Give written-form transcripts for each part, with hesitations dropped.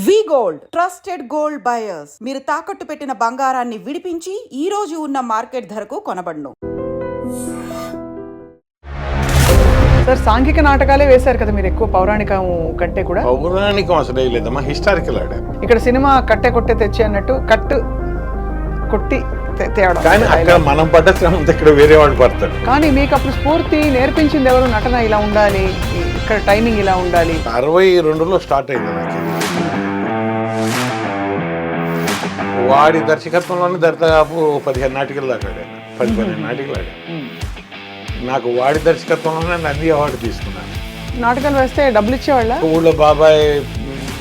వి gold trusted gold buyers మీరు తాకట్టు పెట్టిన బంగారాన్ని విడిపించి ఈ రోజు ఉన్న మార్కెట్ ధరకు కొనబడును. సార్ సాంఘిక నాటకాలే వేశారు కదా మీరు ఎక్కువ పౌరాణికం కంటే కూడా. పౌరాణికం అసలు లేదమ్మా, హిస్టారికల్ ఆడాను. ఇక్కడ సినిమా కట్టే కొట్టే తెచ్చి అన్నట్టు కట్టు కొట్టి తేవడం. కానీ అక్కడ మనం పడ్డ శ్రమ అంతా ఇక్కడ వేరే వాళ్ళు పడతారు. కానీ మీకు అప్పుడు స్ఫూర్తి నేర్పించింది ఎవరు? నటన ఇలా ఉండాలి, ఇక్కడ టైమింగ్ ఇలా ఉండాలి. 62లో స్టార్ట్ అయింది నాకు ఇది. వాడి దర్శకత్వంలోనే దాదాపు 15 నాటికలు దాకా ఆడాను. 10-12 నాటికలు ఆడాను. నాకు వాడి దర్శకత్వంలోనే నంది అవార్డు తీసుకున్నాను. నాటకాలు వేస్తే డబ్బులు ఇచ్చేవాళ్ళ? ఊళ్ళో బాబాయ్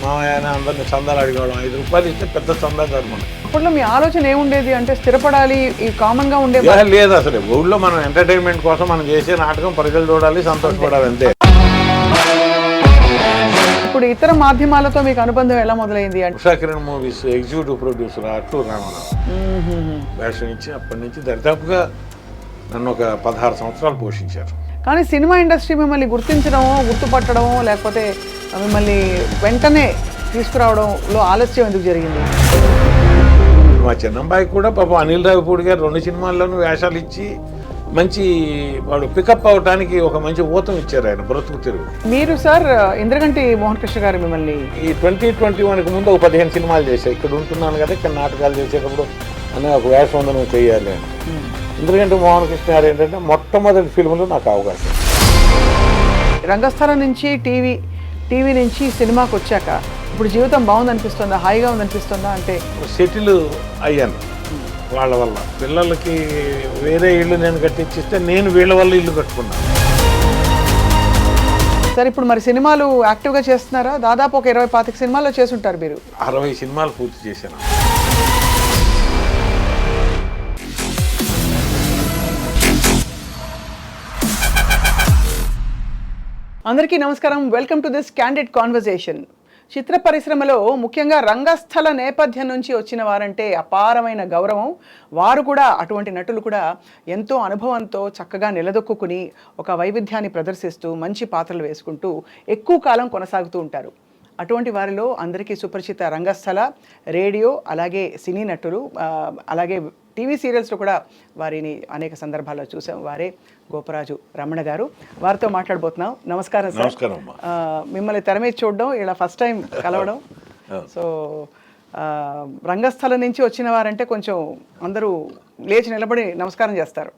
మామయ్య అని అందరిని చందాలు అడిగేవాళ్ళం. 5 రూపాయలు ఇస్తే పెద్ద చందా ధర్మం. అప్పట్లో మీ ఆలోచన ఏముండేది? అంటే స్థిరపడాలి, కామన్ గా ఉండే లేదు అసలు. ఊళ్ళో మనం ఎంటర్టైన్మెంట్ కోసం మనం చేసే నాటకం ప్రజలు చూడాలి, సంతోషపడాలి, అంతే. ఇప్పుడు ఇతర మాధ్యమాలతో మీకు అనుబంధం ఎలా మొదలైంది? అంటే Usha Kiran movies executive producer అట్లు రామరావు వేషం ఇచ్చి అప్పటి నుంచి దరిదాపుగా నన్ను ఒక 16 సంవత్సరాలు పోషించారు. కానీ సినిమా ఇండస్ట్రీ మిమ్మల్ని గుర్తించడమో, గుర్తుపట్టడమో, లేకపోతే మిమ్మల్ని వెంటనే తీసుకురావడంలో ఆలస్యం ఎందుకు జరిగింది? మా చిన్నమ్మాయి కూడా పాపం అనిల్ రావిపూడి గారు 2 సినిమాల్లోనూ వేషాలు ఇచ్చి మంచి వాడు పికప్ అవడానికి ఒక మంచి ఊతం ఇచ్చారు ఆయన బ్రతుకు తిరుగు. మీరు సార్ ఇంద్రగంటి మోహన్ కృష్ణ గారు మిమ్మల్ని ఈ 2021కి ముందు ఒక 15 సినిమాలు చేశాను. ఇక్కడ ఉంటున్నాను కదా, ఇక్కడ నాటకాలు చేసేటప్పుడు అని ఒక వేషం ఉందని నువ్వు చేయాలి అని. ఇంద్రగంటి మోహన్ కృష్ణ గారు ఏంటంటే మొట్టమొదటి ఫిల్మ్లో నాకు అవకాశం. రంగస్థలం నుంచి టీవీ నుంచి సినిమాకి వచ్చాక ఇప్పుడు జీవితం బాగుందనిపిస్తుందా, హాయిగా ఉందనిపిస్తుందా? అంటే సెటిల్ అయ్యాను వాళ్ళ వల్ల. పిల్లలకి వేరే ఇల్లు నేను కట్టించిస్తే నేను వీళ్ళ వల్ల ఇల్లు కట్టుకున్నాను. సార్ ఇప్పుడు మరి సినిమాలు యాక్టివ్గా చేస్తున్నారా? దాదాపు ఒక 20-25 సినిమాల్లో చేసుంటారు మీరు. 60 సినిమాలు పూర్తి చేశాను. అందరికీ నమస్కారం. Welcome to this candid conversation. చిత్ర పరిశ్రమలో ముఖ్యంగా రంగస్థల నేపథ్యం నుంచి వచ్చిన వారంటే అపారమైన గౌరవం. వారు కూడా, అటువంటి నటులు కూడా ఎంతో అనుభవంతో చక్కగా నిలదొక్కుని ఒక వైవిధ్యాన్ని ప్రదర్శిస్తూ మంచి పాత్రలు వేసుకుంటూ ఎక్కువ కాలం కొనసాగుతూ ఉంటారు. అటువంటి వారిలో అందరికీ సుపరిచిత రంగస్థల, రేడియో, అలాగే సినీ నటులు, అలాగే టీవీ సీరియల్స్లో కూడా వారిని అనేక సందర్భాల్లో చూసాం. వారే గోపరాజు రమణ గారు. వారితో మాట్లాడబోతున్నాం. నమస్కారం సార్. నమస్కారం. మిమ్మల్ని తెర మీద చూడడం, ఇలా ఫస్ట్ టైం కలవడం. సో రంగస్థలం నుంచి వచ్చిన వారంటే కొంచెం అందరూ లేచి నిలబడి నమస్కారం చేస్తారు.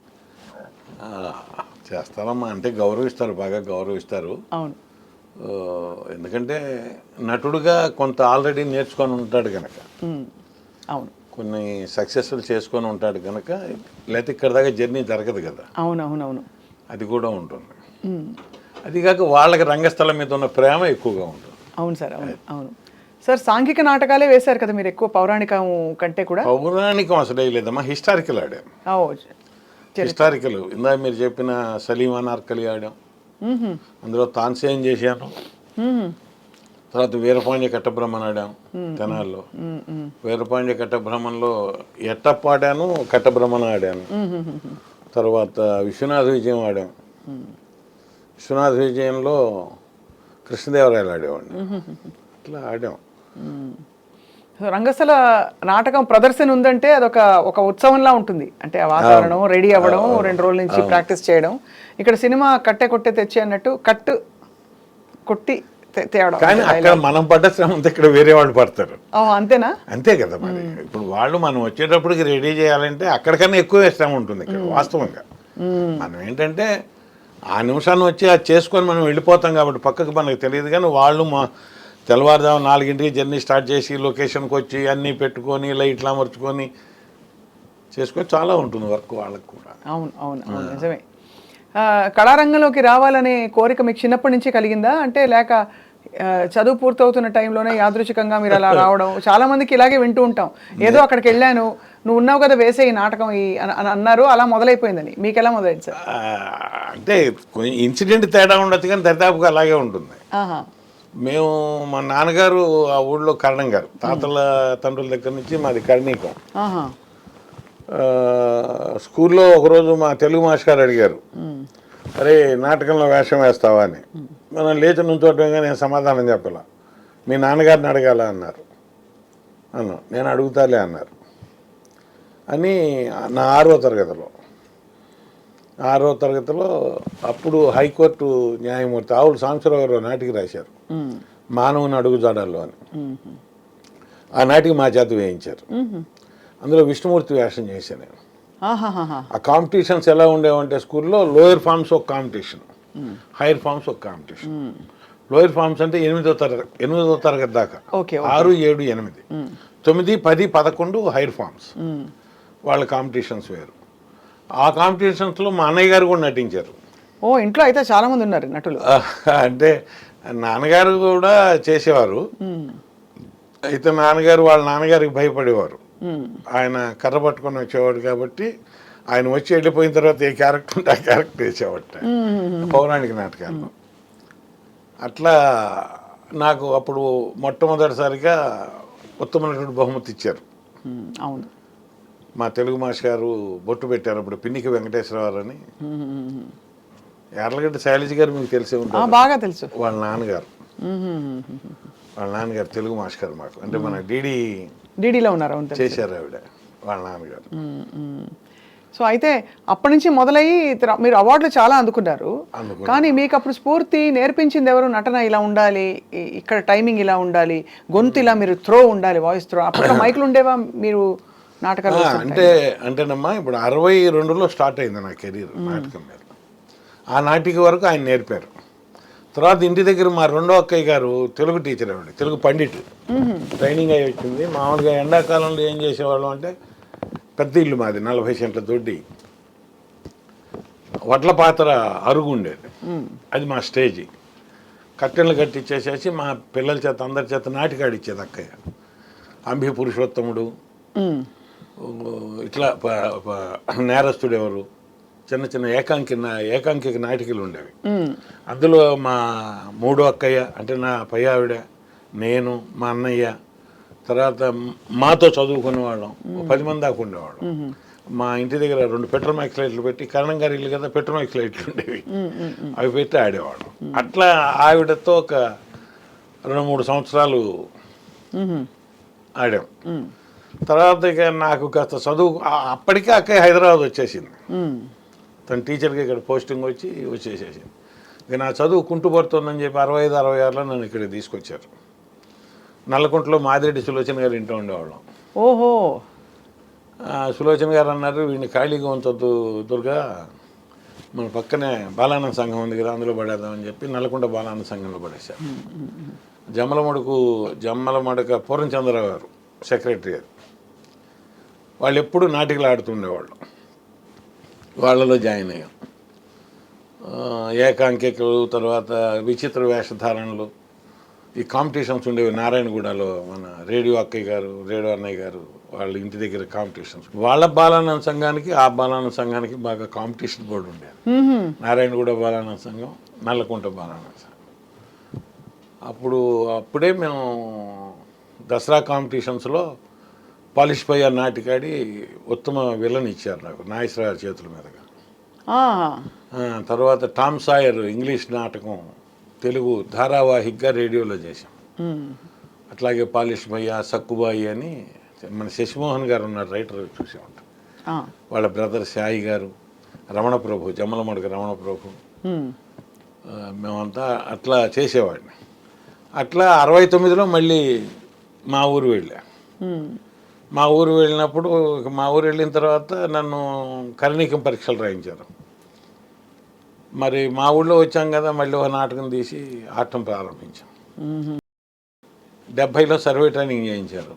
చేస్తారమ్మా, అంటే గౌరవిస్తారు, బాగా గౌరవిస్తారు. అవును. ఎందుకంటే నటుడుగా కొంత ఆల్రెడీ నేర్చుకొని ఉంటాడు కనుక, అవును, కొన్ని సక్సెస్ఫుల్ చేసుకొని ఉంటాడు కనుక, లేకపోతే ఇక్కడ దాకా జర్నీ జరగదు కదా. అవునవునవును, అది కూడా ఉంటుంది. అది కాక వాళ్ళకి రంగస్థలం మీద ఉన్న ప్రేమ ఎక్కువగా ఉంటుంది. అవును సార్. అవును అవును సార్. సాంఘిక నాటకాలే వేశారు కదా మీరు ఎక్కువ పౌరాణికం కంటే కూడా. పౌరాణికం అసలు లేదమ్మా, హిస్టారికల్ ఆడాం. హిస్టారికల్ ఇందాక మీరు చెప్పిన సలీమా నార్కలి ఆడాం. అందులో తాన్సేన్ చేశాను. తర్వాత వీరపాండ్య కట్టబ్రహ్మన్ ఆడాం తెనాల్లో. వీరపాండ్య కట్టబ్రహ్మన్లో ఎట్టప్ప ఆడాను, కట్టబ్రహ్మన్ ఆడాను. తర్వాత విశ్వనాథ విజయం ఆడాం. విశ్వనాథ విజయంలో కృష్ణదేవరాయలు ఆడేవాడిని. ఇట్లా ఆడాం. రంగస్థల నాటకం ప్రదర్శన ఉందంటే అదొక ఉత్సవంలా ఉంటుంది. అంటే ఆ వాతావరణం, రెడీ అవ్వడం, 2 రోజుల నుంచి ప్రాక్టీస్ చేయడం. ఇక్కడ సినిమా కట్టే కొట్టే తెచ్చి అన్నట్టు కట్టు కొట్టి తేవడం. కానీ అక్కడ మనం పడ్డ శ్రమ అంతా ఇక్కడ వేరే వాళ్ళు పడతారు. అంతేనా? అంతే కదా మరి. ఇప్పుడు వాళ్ళు మనం వచ్చేటప్పటికి రెడీ చేయాలంటే అక్కడికన్నా ఎక్కువ శ్రమ ఉంటుంది ఇక్కడ వాస్తవంగా. మనం ఏంటంటే ఆ నిమిషాన్ని వచ్చి అది చేసుకొని మనం వెళ్ళిపోతాం కాబట్టి పక్కకు మనకు తెలియదు. కానీ వాళ్ళు తెల్లవారుజాము 4 జర్నీ స్టార్ట్ చేసి లొకేషన్కి వచ్చి అన్నీ పెట్టుకొని లైట్లు అమర్చుకొని చేసుకొని చాలా ఉంటుంది వర్క్ వాళ్ళకు కూడా. అవును అవును అవును, నిజమే. కళారంగంలోకి రావాలనే కోరిక మీకు చిన్నప్పటి నుంచి కలిగిందా? అంటే లేక చదువు పూర్తవుతున్న టైంలోనే యాదృచ్ఛికంగా మీరు అలా రావడం? చాలా మందికి ఇలాగే వింటూ ఉంటాం, ఏదో అక్కడికి వెళ్ళాను, నువ్వు ఉన్నావు కదా వేసే ఈ నాటకం అని అన్నారు, అలా మొదలైపోయిందని. మీకు ఎలా మొదలైంది సార్? అంటే కొంచెం ఇన్సిడెంట్ తేడా ఉండొచ్చు, కానీ దరిదాపుగా అలాగే ఉంటుంది. మేము మా నాన్నగారు ఆ ఊళ్ళో కరణం గారు, తాతల తండ్రుల దగ్గర నుంచి మాది కర్ణీకం. స్కూల్లో ఒకరోజు మా తెలుగు మాస్టర్ అడిగారు, అరే నాటకంలో వేషం వేస్తావా అని. మనం లేచి నుంచోటంగా నేను సమాధానం చెప్పాల. మీ నాన్నగారిని అడగాల అన్నారు. నేను అడుగుతాలే అన్నారు అని నా 6వ తరగతిలో అప్పుడు హైకోర్టు న్యాయమూర్తి ఆవుల సాంబశివరావు గారు నాటికి రాశారు, మానవుని అడుగుజాడల్లో అని. ఆ నాటికి మా చేత వేయించారు. అందులో విష్ణుమూర్తి వేషం చేశాను నేను. ఆ కాంపిటీషన్స్ ఎలా ఉండేవంటే స్కూల్లో లోయర్ ఫార్మ్స్ ఒక కాంపిటీషన్, హైయర్ ఫార్మ్స్ ఒక కాంపిటీషన్. లోయర్ ఫార్మ్స్ అంటే 8వ తరగతి దాకా, 6, 7, 8, 9, 10, 11 హైయర్ ఫార్మ్స్. వాళ్ళ కాంపిటీషన్స్ వేరు. ఆ కాంపిటీషన్స్లో మా అన్నయ్య గారు కూడా నటించారు. ఇంట్లో అయితే చాలా మంది ఉన్నారు నటులు. అంటే నాన్నగారు కూడా చేసేవారు. అయితే వాళ్ళ నాన్నగారికి భయపడేవారు. ఆయన కర్ర పట్టుకొని వచ్చేవాడు కాబట్టి ఆయన వచ్చి వెళ్ళిపోయిన తర్వాత ఏ క్యారెక్టర్ ఉంటే ఆ క్యారెక్టర్ వేసేవాట పౌరాణిక నాటకాల్లో. అట్లా నాకు అప్పుడు మొట్టమొదటిసారిగా ఉత్తమ నటుడు బహుమతి ఇచ్చారు. అవును, మా తెలుగు మాస్టర్ గారు బొట్టు పెట్టారు అప్పుడు, పిన్నికి వెంకటేశ్వరరావు అని. యార్లగడ్డ శైలజ గారు మీకు తెలిసే ఉంటారు, బాగా తెలుసు. వాళ్ళ నాన్నగారు తెలుగు మాస్టర్ గారు మాకు. అంటే మన డీడీలో ఉన్నారు చేశారు ఆవిడ, వాళ్ళ నాన్నగారు. సో అయితే అప్పటి నుంచి మొదలయ్యి మీరు అవార్డులు చాలా అందుకున్నారు. కానీ మీకు అప్పుడు స్ఫూర్తి నేర్పించింది ఎవరు? నటన ఇలా ఉండాలి, ఇక్కడ టైమింగ్ ఇలా ఉండాలి, గొంతు ఇలా మీరు త్రో ఉండాలి, వాయిస్ త్రో. అప్పుడు మైకులు ఉండేవా మీరు నాటకాలు? అంటేనమ్మా ఇప్పుడు 62లో స్టార్ట్ అయింది నా కెరీర్ నాటకం మీద. ఆ నాటిక వరకు ఆయన నేర్పారు. తర్వాత ఇంటి దగ్గర మా 2వ అక్కయ్య గారు తెలుగు టీచర్ ఆవిడ, తెలుగు పండిట్, ట్రైనింగ్ అయ్యి వచ్చింది. మామూలుగా ఎండాకాలంలో ఏం చేసేవాళ్ళం అంటే, పెద్ద ఇల్లు మాది, 40 సెంట్ల దొడ్డి, వడ్ల పాత్ర అరుగు ఉండేది, అది మా స్టేజీ. కట్టెలు కట్టించేసేసి మా పిల్లల చేత అందరి చేత నాటికాడిచ్చేది అక్కయ్య. అంబి పురుషోత్తముడు, ఇట్లా నేరస్తుడు ఎవరు, చిన్న చిన్న ఏకాంకిక నాటికలు ఉండేవి. అందులో మా 3వ అక్కయ్య అంటే నా పై ఆవిడ, నేను, మా అన్నయ్య, తర్వాత మాతో చదువుకునే వాళ్ళం 10 మంది దాకా ఉండేవాళ్ళం. మా ఇంటి దగ్గర 2 పెట్రోమాక్స్ లైట్లు పెట్టి, కరణం గారి ఇల్లు కదా, పెట్రోమాక్స్ లైట్లు ఉండేవి, అవి పెట్టి ఆడేవాళ్ళం. అట్లా ఆవిడతో ఒక 2-3 సంవత్సరాలు ఆడాం. తర్వాత ఇక నాకు కాస్త చదువు, అప్పటికే అక్కయ్య హైదరాబాద్ వచ్చేసింది, తన టీచర్కి ఇక్కడ పోస్టింగ్ వచ్చేసేసింది. ఇక నా చదువు కుంటుపడుతుందని చెప్పి 65-66లో నన్ను ఇక్కడికి తీసుకొచ్చారు. నల్లకుంటలో మాదిరెడ్డి సులోచన గారు ఇంట్లో ఉండేవాళ్ళం. ఓహో. సులోచన గారు అన్నారు, వీడిని ఖాళీగా ఉంచొద్దు దుర్గా, మన పక్కనే బాలానంద సంఘం ఉంది కదా, అందులో పడేద్దామని చెప్పి నల్లకుంట బాలానంద సంఘంలో పడేశారు. జమ్మలమడక పూర్ణచంద్రరావు గారు సెక్రటరీ గారు, వాళ్ళు ఎప్పుడు నాటికలు ఆడుతుండేవాళ్ళు, వాళ్ళలో జాయిన్ అయ్యాం. ఏకాంకికలు, తర్వాత విచిత్ర వేషధారణలు, ఈ కాంపిటీషన్స్ ఉండేవి. నారాయణగూడలో మన రేడియో అక్కయ్య గారు, రేడియో అన్నయ్య గారు వాళ్ళ ఇంటి దగ్గర కాంపిటీషన్స్. వాళ్ళ బాలానంద సంఘానికి ఆ బాలానంద సంఘానికి బాగా కాంపిటీషన్ బోర్డు ఉండేది. నారాయణగూడ బాలానంద సంఘం, నల్లకుంట బాలానంద సంఘం. అప్పుడే మేము దసరా కాంపిటీషన్స్లో పాలిష్ పయ్య నాటికాడి ఉత్తమ విలన్ ఇచ్చారు నాకు, నాగేశ్వరరావు చేతుల మీదుగా. తర్వాత టామ్ సాయర్ ఇంగ్లీష్ నాటకం తెలుగు ధారావాహికగా రేడియోలో చేశాం. అట్లాగే పాలిష్ భయ్య, సక్కుబాయి అని మన శశిమోహన్ గారు ఉన్నారు, రైటర్, చూసే ఉంటాం. వాళ్ళ బ్రదర్ సాయి గారు, రమణ ప్రభు, జమ్మలమడుగు రమణ ప్రభు, మేమంతా అట్లా చేసేవాడిని. అట్లా 69లో మళ్ళీ మా ఊరు వెళ్ళినప్పుడు, మా ఊరు వెళ్ళిన తర్వాత నన్ను కరణీకం పరీక్షలు రాయించారు. మరి మా ఊళ్ళో వచ్చాం కదా, మళ్ళీ ఒక నాటకం తీసి ఆడటం ప్రారంభించాం. 70లో సర్వే ట్రైనింగ్ చేయించారు,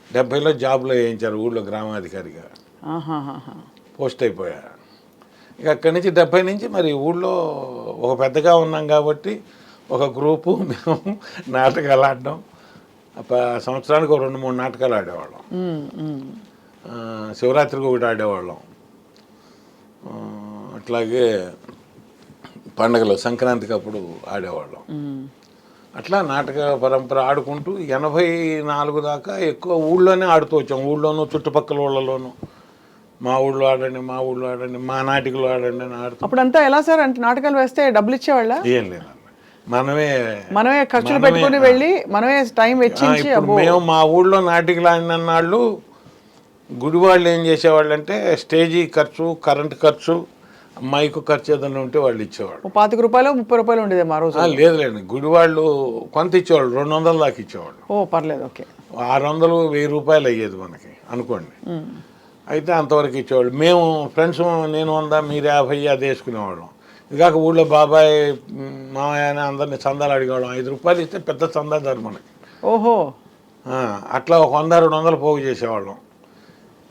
70లో జాబ్లో వేయించారు, ఊళ్ళో గ్రామాధికారిగా పోస్ట్ అయిపోయా. ఇక అక్కడి నుంచి 70 నుంచి మరి ఊళ్ళో ఒక పెద్దగా ఉన్నాం కాబట్టి ఒక గ్రూపు మేము నాటకాలు ఆడడం, సంవత్సరానికి 2-3 నాటకాలు ఆడేవాళ్ళం. శివరాత్రికి ఒకటి ఆడేవాళ్ళం, అట్లాగే పండగలు సంక్రాంతికి అప్పుడు ఆడేవాళ్ళం. అట్లా నాటక పరంపర ఆడుకుంటూ 84 దాకా ఎక్కువ ఊళ్ళోనే ఆడుతూ వచ్చాం. ఊళ్ళోనూ చుట్టుపక్కల ఊళ్ళలోనూ మా ఊళ్ళో ఆడండి, మా నాటికలు ఆడండి అని ఆడుతూ. అప్పుడంతా ఎలా సార్ అంటే నాటకాలు వేస్తే డబ్బులు ఇచ్చేవాళ్ళ? ఏం లేదండి, మనమే ఖర్చులు పెట్టుకుని వెళ్ళి మనమే టైం వెచ్చించి ఇప్పుడు మేము మా ఊళ్ళో నాటికలు ఆడిన నాళ్ళు గుడి వాళ్ళు ఏం చేసేవాళ్ళు అంటే స్టేజీ ఖర్చు, కరెంట్ ఖర్చు, మైకు ఖర్చు ఏదైనా ఉంటే వాళ్ళు ఇచ్చేవాళ్ళు. 25 రూపాయలు 30 రూపాయలు ఉండేది మా రోజు. లేదులేండి, గుడి వాళ్ళు కొంత ఇచ్చేవాళ్ళు, 200 దాకా ఇచ్చేవాళ్ళు. పర్లేదు, ఓకే. 600, 1000 రూపాయలు అయ్యేది మనకి అనుకోండి. అయితే అంతవరకు ఇచ్చేవాళ్ళు. మేము ఫ్రెండ్స్, నేను 100, మీరు 50 అది వేసుకునేవాళ్ళం. ఇదిగాక ఊళ్ళో బాబాయ్, మామయ్య అని అందరినీ చందాలు అడిగేవాళ్ళం. 5 రూపాయలు ఇస్తే పెద్ద చందాదారు మనకి. ఓహో. అట్లా 100, 200 పోగు చేసేవాళ్ళం.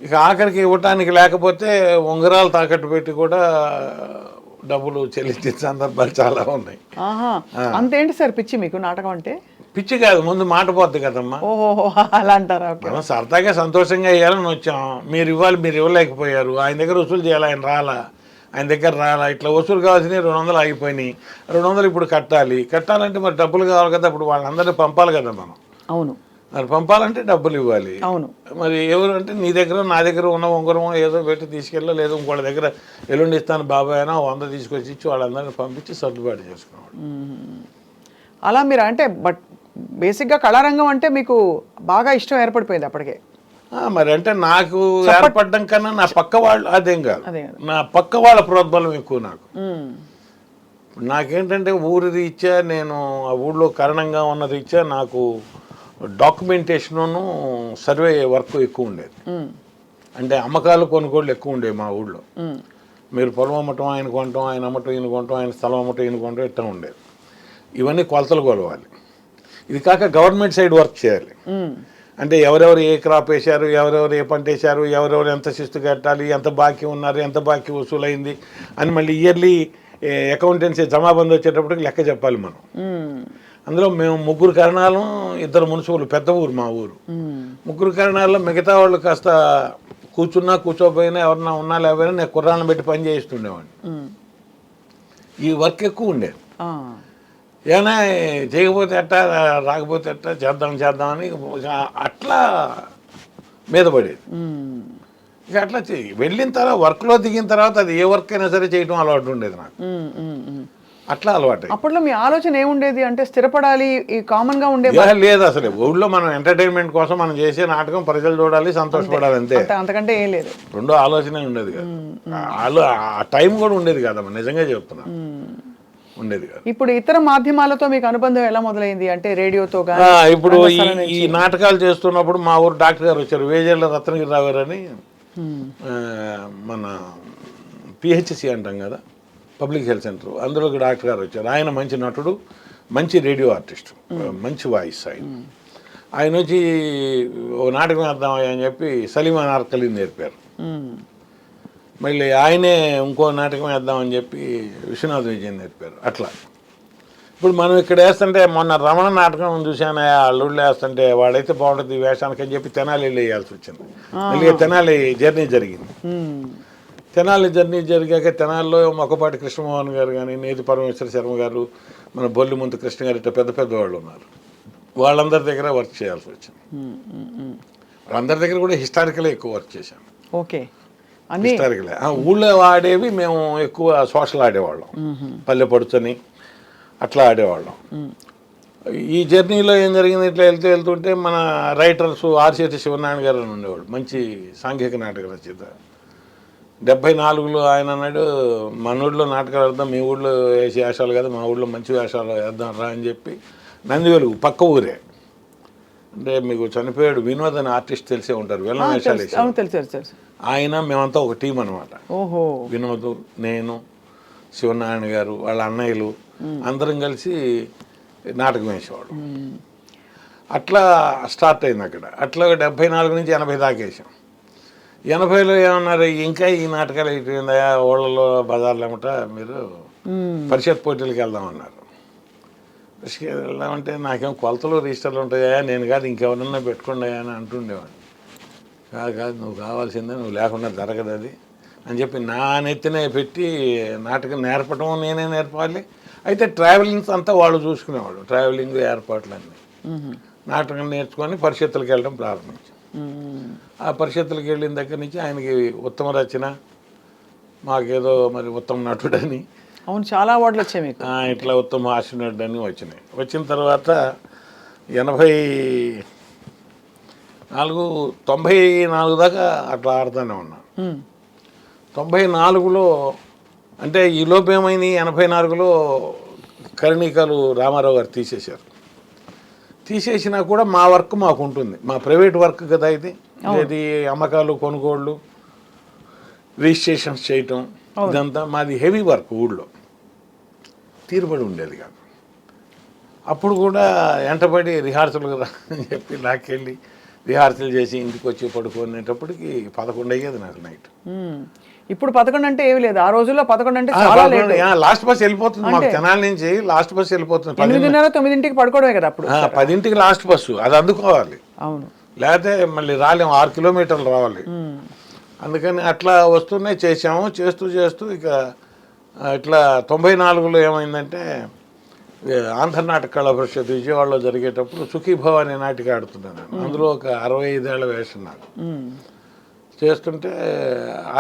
ఇక ఆఖరికి ఇవ్వటానికి లేకపోతే ఉంగరాలు తాకట్టు పెట్టి కూడా డబ్బులు చెల్లించే సందర్భాలు చాలా ఉన్నాయి. అంతేంటి సార్ పిచ్చి మీకు నాటకం అంటే? పిచ్చి కాదు, ముందు మాట పోద్ది కదమ్మా. ఓహో, అలా అంటారా? మనం సరదాగా సంతోషంగా ఇవ్వాలని వచ్చాం. మీరు ఇవ్వాలి, మీరు ఇవ్వలేకపోయారు. ఆయన దగ్గర వసూలు చేయాలి, ఆయన దగ్గర రాలా. ఇట్లా వసూలు కావాల్సినవి 200 ఆగిపోయినాయి. 200 ఇప్పుడు కట్టాలంటే మరి డబ్బులు కావాలి కదా. ఇప్పుడు వాళ్ళందరినీ పంపాలి కదా మనం. అవును, మరి పంపాలంటే డబ్బులు ఇవ్వాలి. అవును. మరి ఎవరు అంటే నీ దగ్గర, నా దగ్గర ఉన్న ఉంగరం ఏదో పెట్టి తీసుకెళ్ళో, లేదు ఇంకోళ్ళ దగ్గర ఎల్లుండి ఇస్తాను బాబాయ్ అయినా 100 తీసుకొచ్చి ఇచ్చి వాళ్ళందరినీ పంపించి సర్దుబాటు చేసుకునేవాడు. అలా మీరు అంటే బేసిక్గా కళారంగం అంటే మీకు బాగా ఇష్టం ఏర్పడిపోయింది అప్పటికే. మరి అంటే నాకు ఏర్పడడం కన్నా నా పక్క వాళ్ళు అదేం కాదు, నా పక్క వాళ్ళ ప్రోద్బలం ఎక్కువ నాకు. నాకేంటంటే ఊరి రీత్యా, నేను ఆ ఊళ్ళో కారణంగా ఉన్న రీత్యా నాకు డాక్యుమెంటేషను, సర్వే వర్క్ ఎక్కువ ఉండేది. అంటే అమ్మకాలు, కొనుగోళ్ళు ఎక్కువ ఉండేవి మా ఊళ్ళో. మీరు పొలం అమ్మటం ఆయన కొనటం, ఆయన అమ్మటం ఈయన కొనటం, ఆయన స్థలం అమ్మటం ఈయన కొనటం ఇట్లా ఉండేది. ఇవన్నీ కొలతలు కొలవాలి. ఇది కాక గవర్నమెంట్ సైడ్ వర్క్ చేయాలి. అంటే ఎవరెవరు ఏ క్రాప్ వేశారు, ఎవరెవరు ఏ పంట వేశారు, ఎవరెవరు ఎంత శిస్తు కట్టాలి, ఎంత బాకీ ఉన్నారు, ఎంత బాకీ వసూలైంది అని మళ్ళీ ఇయర్లీ అకౌంటెన్సీ జమాబంద్ వచ్చేటప్పటికి లెక్క చెప్పాలి మనం. అందులో మేము 3 కరణాలు, 2 మున్సిపల్, పెద్ద ఊరు మా ఊరు. 3 కరణాల్లో మిగతా వాళ్ళు కాస్త కూర్చోపోయినా, ఎవరన్నా ఉన్నా లేకపోయినా నేను కుర్రాళ్ళని పెట్టి పని చేయిస్తుండేవాడిని. ఈ వర్క్ ఎక్కువ ఉండేది. ఏమైనా చేయకపోతే ఎట్టా, రాకపోతే ఎట్టా, చేద్దామని అట్లా మీద పడేది. ఇక అట్లా వెళ్ళిన తర్వాత వర్క్లో దిగిన తర్వాత అది ఏ వర్క్ అయినా సరే చేయడం అలవాటు ఉండేది నాకు. అట్లా అలవాటు. అప్పట్లో మీ ఆలోచన ఏముండేది అంటే స్థిరపడాలి, ఈ కామన్ గా ఉండేది లేదు అసలు. ఊళ్ళో మనం ఎంటర్టైన్మెంట్ కోసం మనం చేసే నాటకం ప్రజలు చూడాలి, సంతోషపడాలి, అంతే. అంతకంటే ఏం లేదు. రెండో ఆలోచనే ఉండేది కదా. ఆ టైం కూడా ఉండేది కదమ్మా, నిజంగా చెప్తున్నా, ఉండేది కాదు. ఇప్పుడు ఇతర మాధ్యమాలతో మీకు అనుబంధం ఎలా మొదలైంది అంటే రేడియోతో? ఇప్పుడు ఈ నాటకాలు చేస్తున్నప్పుడు మా ఊరు డాక్టర్ గారు వచ్చారు, వేజర్ల రత్నగిరిరావు గారు అని. మన పిహెచ్సి అంటాం కదా, పబ్లిక్ హెల్త్ సెంటర్, అందులో డాక్టర్ గారు వచ్చారు. ఆయన మంచి నటుడు, మంచి రేడియో ఆర్టిస్ట్, మంచి వాయిస్. ఆయన వచ్చి ఓ నాటకం వేద్దామని అని చెప్పి సలీమా నార్కలిని నేర్పారు. మళ్ళీ ఆయనే ఇంకో నాటకం వేద్దామని చెప్పి విశ్వనాథ్ విజయన్ నేర్పారు. అట్లా ఇప్పుడు మనం ఇక్కడ వేస్తుంటే, మొన్న రమణ నాటకం చూశాను, అల్లుళ్ళు వేస్తుంటే వాడైతే బాగుంటుంది వేషానికి అని చెప్పి తెనాలి వేయాల్సి వచ్చింది. మళ్ళీ తెనాలి జర్నీ జరిగింది. తెనాలి జర్నీ జరిగాక తెనాలిలో మొక్కపాటి కృష్ణమోహన్ గారు కానీ, నేతి పరమేశ్వర శర్మ గారు, మన బొల్లిముంతు కృష్ణ గారు, ఇట్లా పెద్ద పెద్ద వాళ్ళు ఉన్నారు. వాళ్ళందరి దగ్గర వర్క్ చేయాల్సి వచ్చింది. వాళ్ళందరి దగ్గర కూడా హిస్టారికలే ఎక్కువ వర్క్ చేశాను. ఓకే, హిస్టారికలే. ఊళ్ళో ఆడేవి మేము ఎక్కువ సోషల్ ఆడేవాళ్ళం, పల్లె పడుచని అట్లా ఆడేవాళ్ళం. ఈ జర్నీలో ఏం జరిగింది, ఇట్లా వెళ్తుంటే మన రైటర్స్ ఆర్చేటి శివనారాయణ గారు అని ఉండేవాళ్ళు, మంచి సాంఘిక నాటక రచయిత. 74లో ఆయన అన్నాడు, మన ఊళ్ళో నాటకాలు వేద్దాం, మీ ఊళ్ళో వేసే వేషాలు కదా, మా ఊళ్ళో మంచి వేషాలు వేద్దాం రా అని చెప్పి, నందివెలుగు పక్క ఊరే. అంటే మీకు చనిపోయాడు వినోద్ అని ఆర్టిస్ట్ తెలిసే ఉంటారు, వెళ్ళ వేషాలు వేసి. ఆయన మేమంతా ఒక టీం అనమాట. వినోద్, నేను, శివనారాయణ గారు, వాళ్ళ అన్నయ్యలు అందరం కలిసి నాటకం వేసేవాడు. అట్లా స్టార్ట్ అయింది అక్కడ. అట్లా 74 నుంచి 80 దాకా వేసాం. 80లో ఏమన్నారు, ఇంకా ఈ నాటకాలు అయిపోయిందా ఊళ్ళలో బజార్లు ఏమట, మీరు పరిషత్ పోటీలకు వెళ్దామన్నారు. పరిషత్కి వెళ్దామంటే నాకేం కొలతలు రిజిస్టర్లు ఉంటాయా, నేను కాదు ఇంకెవరన్నా పెట్టుకోండి అని అంటుండేవాడిని. కాదు నువ్వు కావాల్సిందే, నువ్వు లేకుండా జరగదు అది అని చెప్పి నా నెత్తినే పెట్టి నాటకం నేర్పడం నేనే నేర్పాలి. అయితే ట్రావెలింగ్స్ అంతా వాళ్ళు చూసుకునేవాడు, ట్రావెలింగ్ ఏర్పాట్లన్నీ. నాటకం నేర్చుకొని పరిషత్తులకు వెళ్ళడం ప్రారంభించాం. ఆ పరిషత్తులకు వెళ్ళిన దగ్గర నుంచి ఆయనకి ఉత్తమ రచన, మాకేదో మరి ఉత్తమ నటుడని అవును, చాలా అవార్డులు వచ్చాయి మీకు. ఇట్లా ఉత్తమ హాస్యనటుడు అని వచ్చినాయి. వచ్చిన తర్వాత 94 దాకా అట్లా ఆడుతూనే ఉన్నాను. 94లో అంటే ఈ లోపు ఏమైంది, 84లో కరణికలు రామారావు గారు తీసేశారు. తీసేసినా కూడా మా వర్క్ మాకు ఉంటుంది, మా ప్రైవేట్ వర్క్ కదా ఇది. ఇది అమ్మకాలు, కొనుగోళ్ళు, రిజిస్ట్రేషన్స్ చేయటం, ఇదంతా మాది హెవీ వర్క్. ఊళ్ళో తీరుబడి ఉండేది కాదు. అప్పుడు కూడా వెంటబడి రిహార్సల్ అని చెప్పి లాక్కెళ్ళి రిహార్సల్ చేసి ఇంటికి వచ్చి పడుకునేటప్పటికి 11 అయ్యేది నాకు నైట్. ఇప్పుడు 11 అంటే ఏమి లేదు, ఆ రోజుల్లో 11 అంటే చాలా లేట్. లాస్ట్ బస్ వెళ్ళిపోతుంది మాకు తెనాలి నుంచి, లాస్ట్ బస్ వెళ్ళిపోతుంది. 8:30-9కి పడుకోవడమే కదా అప్పుడు. 10కి లాస్ట్ బస్సు, అది అందుకోవాలి. అవును, లేకపోతే మళ్ళీ రాలేము, 6 కిలోమీటర్లు రావాలి. అందుకని అట్లా వస్తూనే చేసాము. చేస్తూ చేస్తూ ఇక ఇట్లా 94లో ఏమైందంటే ఆంధ్ర నాటక కళా పరిషత్ విజయవాడలో జరిగేటప్పుడు సుఖీభవ అనే నాటిక ఆడుతున్నాను. అందులో ఒక 65 ఏళ్ల వేషం నాకు. చేస్తుంటే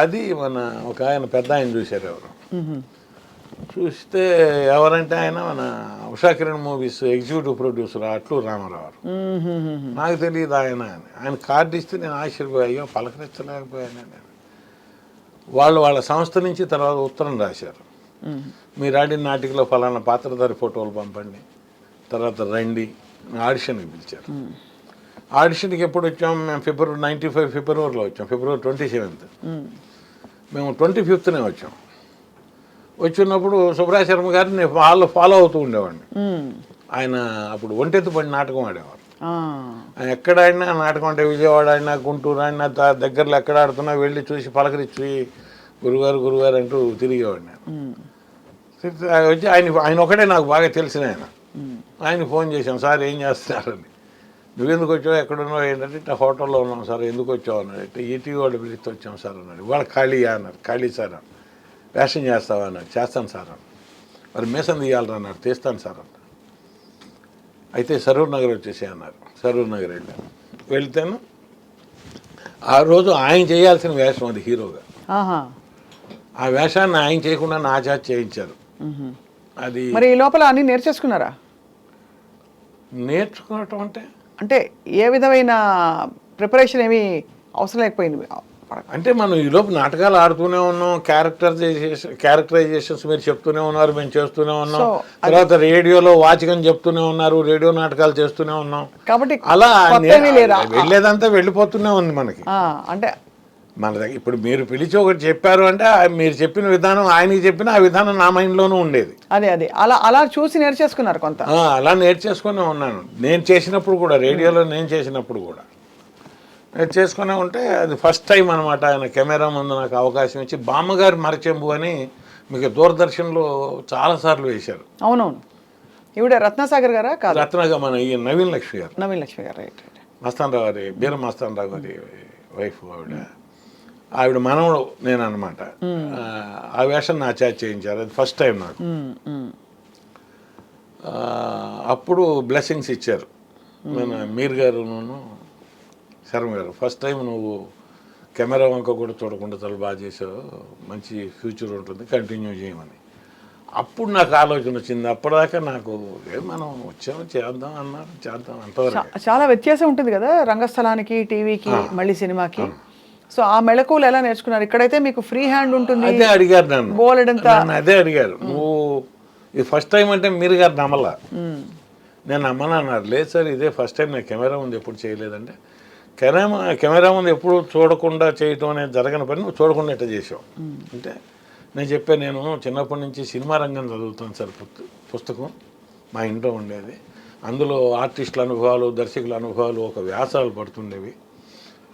అది మన ఒక ఆయన పెద్ద ఆయన చూశారు. ఎవరు చూస్తే ఎవరంటే ఆయన మన Ushakiran movies executive producer Atluri Ramarao. నాకు తెలియదు ఆయన అని. ఆయన కార్డు ఇస్తే నేను ఆశ్చర్యపోయా, అయ్యో పలకరించలేకపోయాను. నేను వాళ్ళ సంస్థ నుంచి తర్వాత ఉత్తరం రాశారు, మీరు ఆడిన నాటికలో ఫలానా పాత్రధారి ఫోటోలు పంపండి, తర్వాత రండి. ఆడిషన్కి పిలిచారు. ఆడిషన్కి ఎప్పుడు వచ్చాము మేము? 95 ఫిబ్రవరిలో వచ్చాం, February 27th. మేము 25th వచ్చాం. వచ్చినప్పుడు సుబ్రాయ శర్మ గారిని నేను ఫాలో అవుతూ ఉండేవాడిని. ఆయన అప్పుడు ఒంటెత్తు పడి నాటకం ఆడేవారు. ఆయన ఎక్కడ ఆడినా నాటకం, అంటే విజయవాడ ఆడినా, గుంటూరు ఆడినా, దగ్గరలో ఎక్కడ ఆడుతున్నా వెళ్ళి చూసి పలకరించి గురుగారు అంటూ తిరిగేవాడిని. వచ్చి ఆయన ఒకటే నాకు బాగా తెలిసిన ఆయన ఫోన్ చేశాం, సార్ ఏం చేస్తున్నారని. నువ్వెందుకు వచ్చావు, ఎక్కడున్నావు, ఏంటంటే ఇట్లా హోటల్లో ఉన్నాం సార్. ఎందుకు వచ్చావు అన్నాడు. ఇట్లా ఈటీవీ వాళ్ళు పిలిస్తే వచ్చాం సార్ అన్నాడు. ఇవాళ ఖాళీయా అన్నారు. ఖాళీ సార్ అన్నాడు. వేషం చేస్తావా అన్నాడు. చేస్తాను సార్ అన్నాడు. మరి మేసం తీయాలరా అన్నాడు. తీస్తాను సార్ అన్నాడు. అయితే సరూర్ నగర్ వచ్చేసి అన్నారు. సరూర్ నగర్ వెళ్ళాను. వెళ్తేను ఆ రోజు ఆయన చేయాల్సిన వేషం అది హీరోగా. ఆ వేషాన్ని ఆయన చేయకుండా నా చేత చేయించారు. అది మరి ఈ లోపల అన్ని నేర్చేసుకున్నారా? నేర్చుకోవటం అంటే ఏ విధమైన ప్రిపరేషన్ ఏమీ అవసరం లేకపోయింది. అంటే మనం ఈ లోపు నాటకాలు ఆడుతూనే ఉన్నాం, క్యారెక్టరైజేషన్స్ మీరు చెప్తూనే ఉన్నారు, మేము చేస్తూనే ఉన్నాం. తర్వాత రేడియోలో వాచకం చెప్తూనే ఉన్నారు, రేడియో నాటకాలు చేస్తూనే ఉన్నాం. కాబట్టి అలా వెళ్ళేదంతా వెళ్ళిపోతూనే ఉంది మనకి. అంటే మన దగ్గర ఇప్పుడు మీరు పిలిచి ఒకటి చెప్పారు అంటే మీరు చెప్పిన విధానం ఆయనకి చెప్పిన ఆ విధానం నా మైండ్లోనూ ఉండేది. అదే అలా చూసి నేర్చేసుకున్నారు కొంత. అలా నేర్చేసుకునే ఉన్నాను. నేను చేసినప్పుడు కూడా, రేడియోలో నేను చేసినప్పుడు కూడా నేర్చేసుకునే ఉంటే అది ఫస్ట్ టైం అనమాట. ఆయన కెమెరా ముందు నాకు అవకాశం ఇచ్చి, బామ్మగారి మరచెంబు అని మీకు దూరదర్శన్లో చాలాసార్లు వేశారు. అవునవును. ఇవిడ రత్నసాగర్ గారా? కాదు, రత్నగా మన ఈ నవీన్ లక్ష్మి గారు. రైట్. మస్తానరావు గారి, బీర మస్తానరావు గారి వైఫ్ ఆవిడ మనవడు నేను అనమాట. ఆ వేషం నా చేత చేయించారు. అది ఫస్ట్ టైం నాకు. అప్పుడు బ్లెస్సింగ్స్ ఇచ్చారు మన మీర్ గారును శర్మ గారు. ఫస్ట్ టైం నువ్వు కెమెరా వంక కూడా చూడకుండా చాలా బాగా చేసావు, మంచి ఫ్యూచర్ ఉంటుంది, కంటిన్యూ చేయమని. అప్పుడు నాకు ఆలోచన వచ్చింది. అప్పటిదాకా నాకు మనం వచ్చాము చేద్దాం అన్నారు, చేద్దాం అంతవరకు. చాలా వ్యత్యాసం ఉంటుంది కదా రంగస్థలానికి, టీవీకి, మళ్ళీ సినిమాకి. సో ఆ మెళకువలు ఎలా నేర్చుకున్నారు? ఇక్కడైతే మీకు ఫ్రీ హ్యాండ్ ఉంటుంది. అదే అడిగారు నన్ను, అదే అడిగారు. నువ్వు ఇది ఫస్ట్ టైం అంటే మీరు గారు నమ్మలా. నేను నమ్మను అన్నారు. లేదు సార్ ఇదే ఫస్ట్ టైం, నేను కెమెరా ముందు ఎప్పుడు చేయలేదంటే. కెమెరా ముందు ఎప్పుడు చూడకుండా చేయటం అనేది జరగని పని, నువ్వు చూడకుండా ఎట్లా చేసావు అంటే నేను చెప్పాను, నేను చిన్నప్పటి నుంచి సినిమా రంగం చదువుతాను సార్. పుస్తకం మా ఇంట్లో ఉండేది. అందులో ఆర్టిస్టుల అనుభవాలు, దర్శకుల అనుభవాలు ఒక వ్యాసాలు పడుతుండేవి.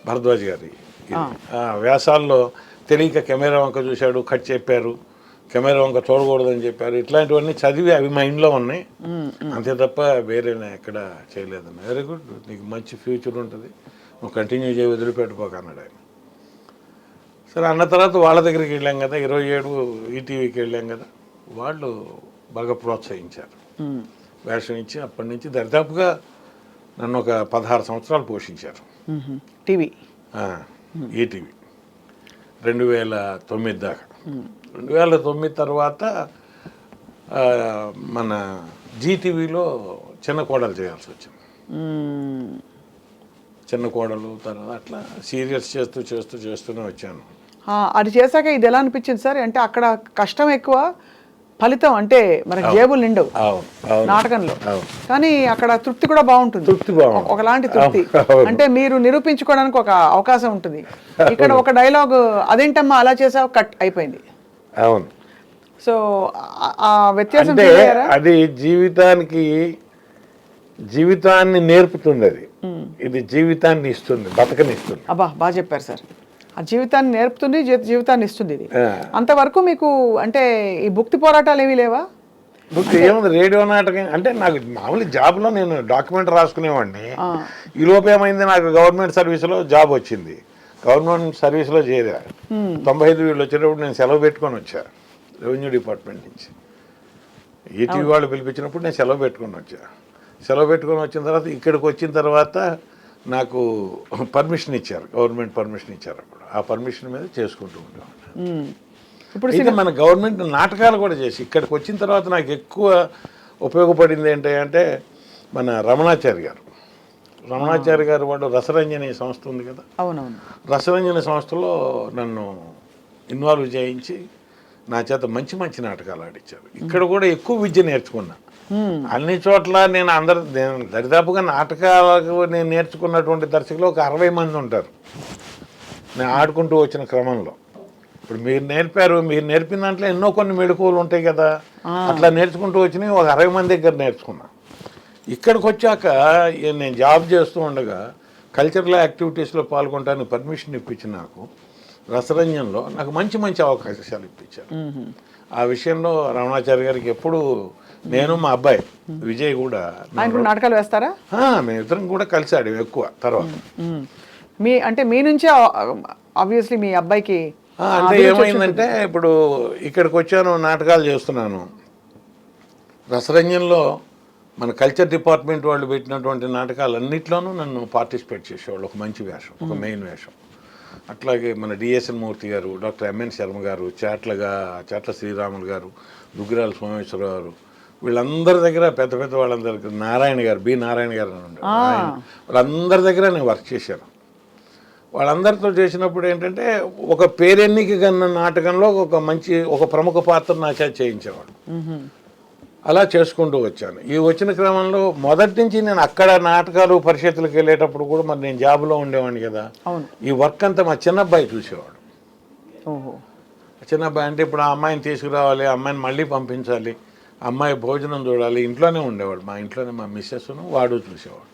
భరద్వాజ్ గారి వ్యాసాల్లో తెలియక కెమెరా వంక చూశాడు, కట్ చెప్పారు, కెమెరా వంక చూడకూడదని చెప్పారు. ఇట్లాంటివన్నీ చదివి అవి మా ఇంట్లో ఉన్నాయి, అంతే తప్ప వేరే ఎక్కడ చేయలేదన్న. వెరీ గుడ్, నీకు మంచి ఫ్యూచర్ ఉంటుంది, నువ్వు కంటిన్యూ చేయి, వదిలిపెట్టుకోక అన్నాడు ఆయన. సరే అన్న తర్వాత వాళ్ళ దగ్గరికి వెళ్ళాం కదా, 27 ఈటీవీకి వెళ్ళాం కదా, వాళ్ళు బాగా ప్రోత్సహించారు, వేషం ఇచ్చి అప్పటి నుంచి దరిదాపుగా నన్ను ఒక 16 సంవత్సరాలు పోషించారు. టీవీ ఈటీవీ 2009 దాకా. 2009 తర్వాత మన జీటీవీలో చిన్న కోడలు చేయాల్సి వచ్చింది. చిన్న కోడలు తర్వాత అట్లా సీరియల్స్ చేస్తూనే వచ్చాను. అది చేశాక ఇది ఎలా అనిపించింది సార్? అంటే అక్కడ కష్టం ఎక్కువ, ఫలితం అంటే మనకి జేబులు నిండవు నాటకంలో, కానీ అక్కడ తృప్తి కూడా బాగుంటుంది, ఒకలాంటి తృప్తి. అంటే మీరు నిరూపించుకోవడానికి ఒక అవకాశం ఉంటుంది. ఇక్కడ ఒక డైలాగ్, అదేంటమ్మా అలా చేసావు, కట్ అయిపోయింది. అవును. సో ఆ వ్యత్యాసం అది జీవితాన్ని నేర్పుతుంది. అది ఇది జీవితాన్ని ఇస్తుంది, బతకనిస్తుంది. అబ్బా, బాగా చెప్పారు సార్. ఆ జీవితాన్ని నేర్పుతుంది, జీవితాన్ని ఇస్తుంది ఇది. అంతవరకు మీకు అంటే ఈ భుక్తి పోరాటాలు ఏమీ లేవా? భుక్తి ఏముంది, రేడియో నాటకం అంటే నాకు మామూలు జాబ్లో నేను డాక్యుమెంట్ రాసుకునేవాడిని. ఈ లోపు ఏమైంది, నాకు గవర్నమెంట్ సర్వీస్లో జాబ్ వచ్చింది. గవర్నమెంట్ సర్వీస్లో చేరా 95 వీళ్ళు వచ్చేటప్పుడు నేను సెలవు పెట్టుకొని వచ్చా రెవెన్యూ డిపార్ట్మెంట్ నుంచి. ఈటీవీ వాళ్ళు పిలిపించినప్పుడు నేను సెలవు పెట్టుకొని వచ్చా. సెలవు పెట్టుకొని వచ్చిన తర్వాత ఇక్కడికి వచ్చిన తర్వాత నాకు పర్మిషన్ ఇచ్చారు, గవర్నమెంట్ పర్మిషన్ ఇచ్చారు. అప్పుడు ఆ పర్మిషన్ మీద చేసుకుంటూ ఉంటాం. ఇప్పుడు అయితే మన గవర్నమెంట్ నాటకాలు కూడా చేసి ఇక్కడికి వచ్చిన తర్వాత నాకు ఎక్కువ ఉపయోగపడింది ఏంటంటే మన రమణాచారి గారు వాడు రసరంజని సంస్థ ఉంది కదా. అవునవును. రసరంజని సంస్థలో నన్ను ఇన్వాల్వ్ చేయించి నా చేత మంచి మంచి నాటకాలు ఆడించారు. ఇక్కడ కూడా ఎక్కువ విద్య నేర్చుకున్నా. అన్ని చోట్ల నేను దరిదాపుగా నాటకాలకు నేను నేర్చుకున్నటువంటి దర్శకులు ఒక 60 మంది ఉంటారు నేను ఆడుకుంటూ వచ్చిన క్రమంలో. ఇప్పుడు మీరు నేర్పిన దాంట్లో ఎన్నో కొన్ని మెళకువలు ఉంటాయి కదా, అట్లా నేర్చుకుంటూ వచ్చినాయి ఒక 60 మంది దగ్గర నేర్చుకున్నా. ఇక్కడికి వచ్చాక నేను జాబ్ చేస్తూ ఉండగా కల్చరల్ యాక్టివిటీస్లో పాల్గొనడానికి పర్మిషన్ ఇప్పించి నాకు రసరంజన్లో నాకు మంచి మంచి అవకాశాలు ఇప్పించారు. ఆ విషయంలో రమణాచారి గారికి ఎప్పుడు నేను మా అబ్బాయి విజయ్ కూడా నాటకాలు వేస్తారా? మేమిద్దరం కూడా కలిసి ఆడాం ఎక్కువ. తర్వాత మీ నుంచే ఆబ్వియస్లీ మీ అబ్బాయికి అంటే ఏమైందంటే ఇప్పుడు ఇక్కడికి వచ్చాను, నాటకాలు చేస్తున్నాను. రసరంజన్లో మన కల్చర్ డిపార్ట్మెంట్ వాళ్ళు పెట్టినటువంటి నాటకాలన్నింటిలోనూ నన్ను పార్టిసిపేట్ చేసేవాళ్ళు. ఒక మంచి వేషం, ఒక మెయిన్ వేషం. అట్లాగే మన డిఎస్ఎన్ మూర్తి గారు, డాక్టర్ ఎంఎన్ శర్మ గారు, చాట్ల శ్రీరాములు గారు, దుగ్గిరాల సోమేశ్వరరావు గారు, వీళ్ళందరి దగ్గర పెద్ద వాళ్ళందరి దగ్గర నారాయణ గారు అని ఉండే వాళ్ళందరి దగ్గర నేను వర్క్ చేశాను. వాళ్ళందరితో చేసినప్పుడు ఏంటంటే ఒక పేరెన్నిక కన్నా నాటకంలో ఒక ప్రముఖ పాత్ర నా చేత చేయించేవాడు. అలా చేసుకుంటూ వచ్చాను. ఈ వచ్చిన క్రమంలో మొదటి నుంచి నేను అక్కడ నాటకాలు పరిషత్తులకు వెళ్ళేటప్పుడు కూడా మరి నేను జాబ్లో ఉండేవాడిని కదా, ఈ వర్క్ అంతా మా చిన్నబ్బాయి చూసేవాడు. చిన్నబ్బాయి అంటే ఇప్పుడు ఆ అమ్మాయిని తీసుకురావాలి, అమ్మాయిని మళ్ళీ పంపించాలి, అమ్మాయి భోజనం చూడాలి, ఇంట్లోనే ఉండేవాడు. మా ఇంట్లోనే మా మిస్సెస్ను వాడు చూసేవాడు.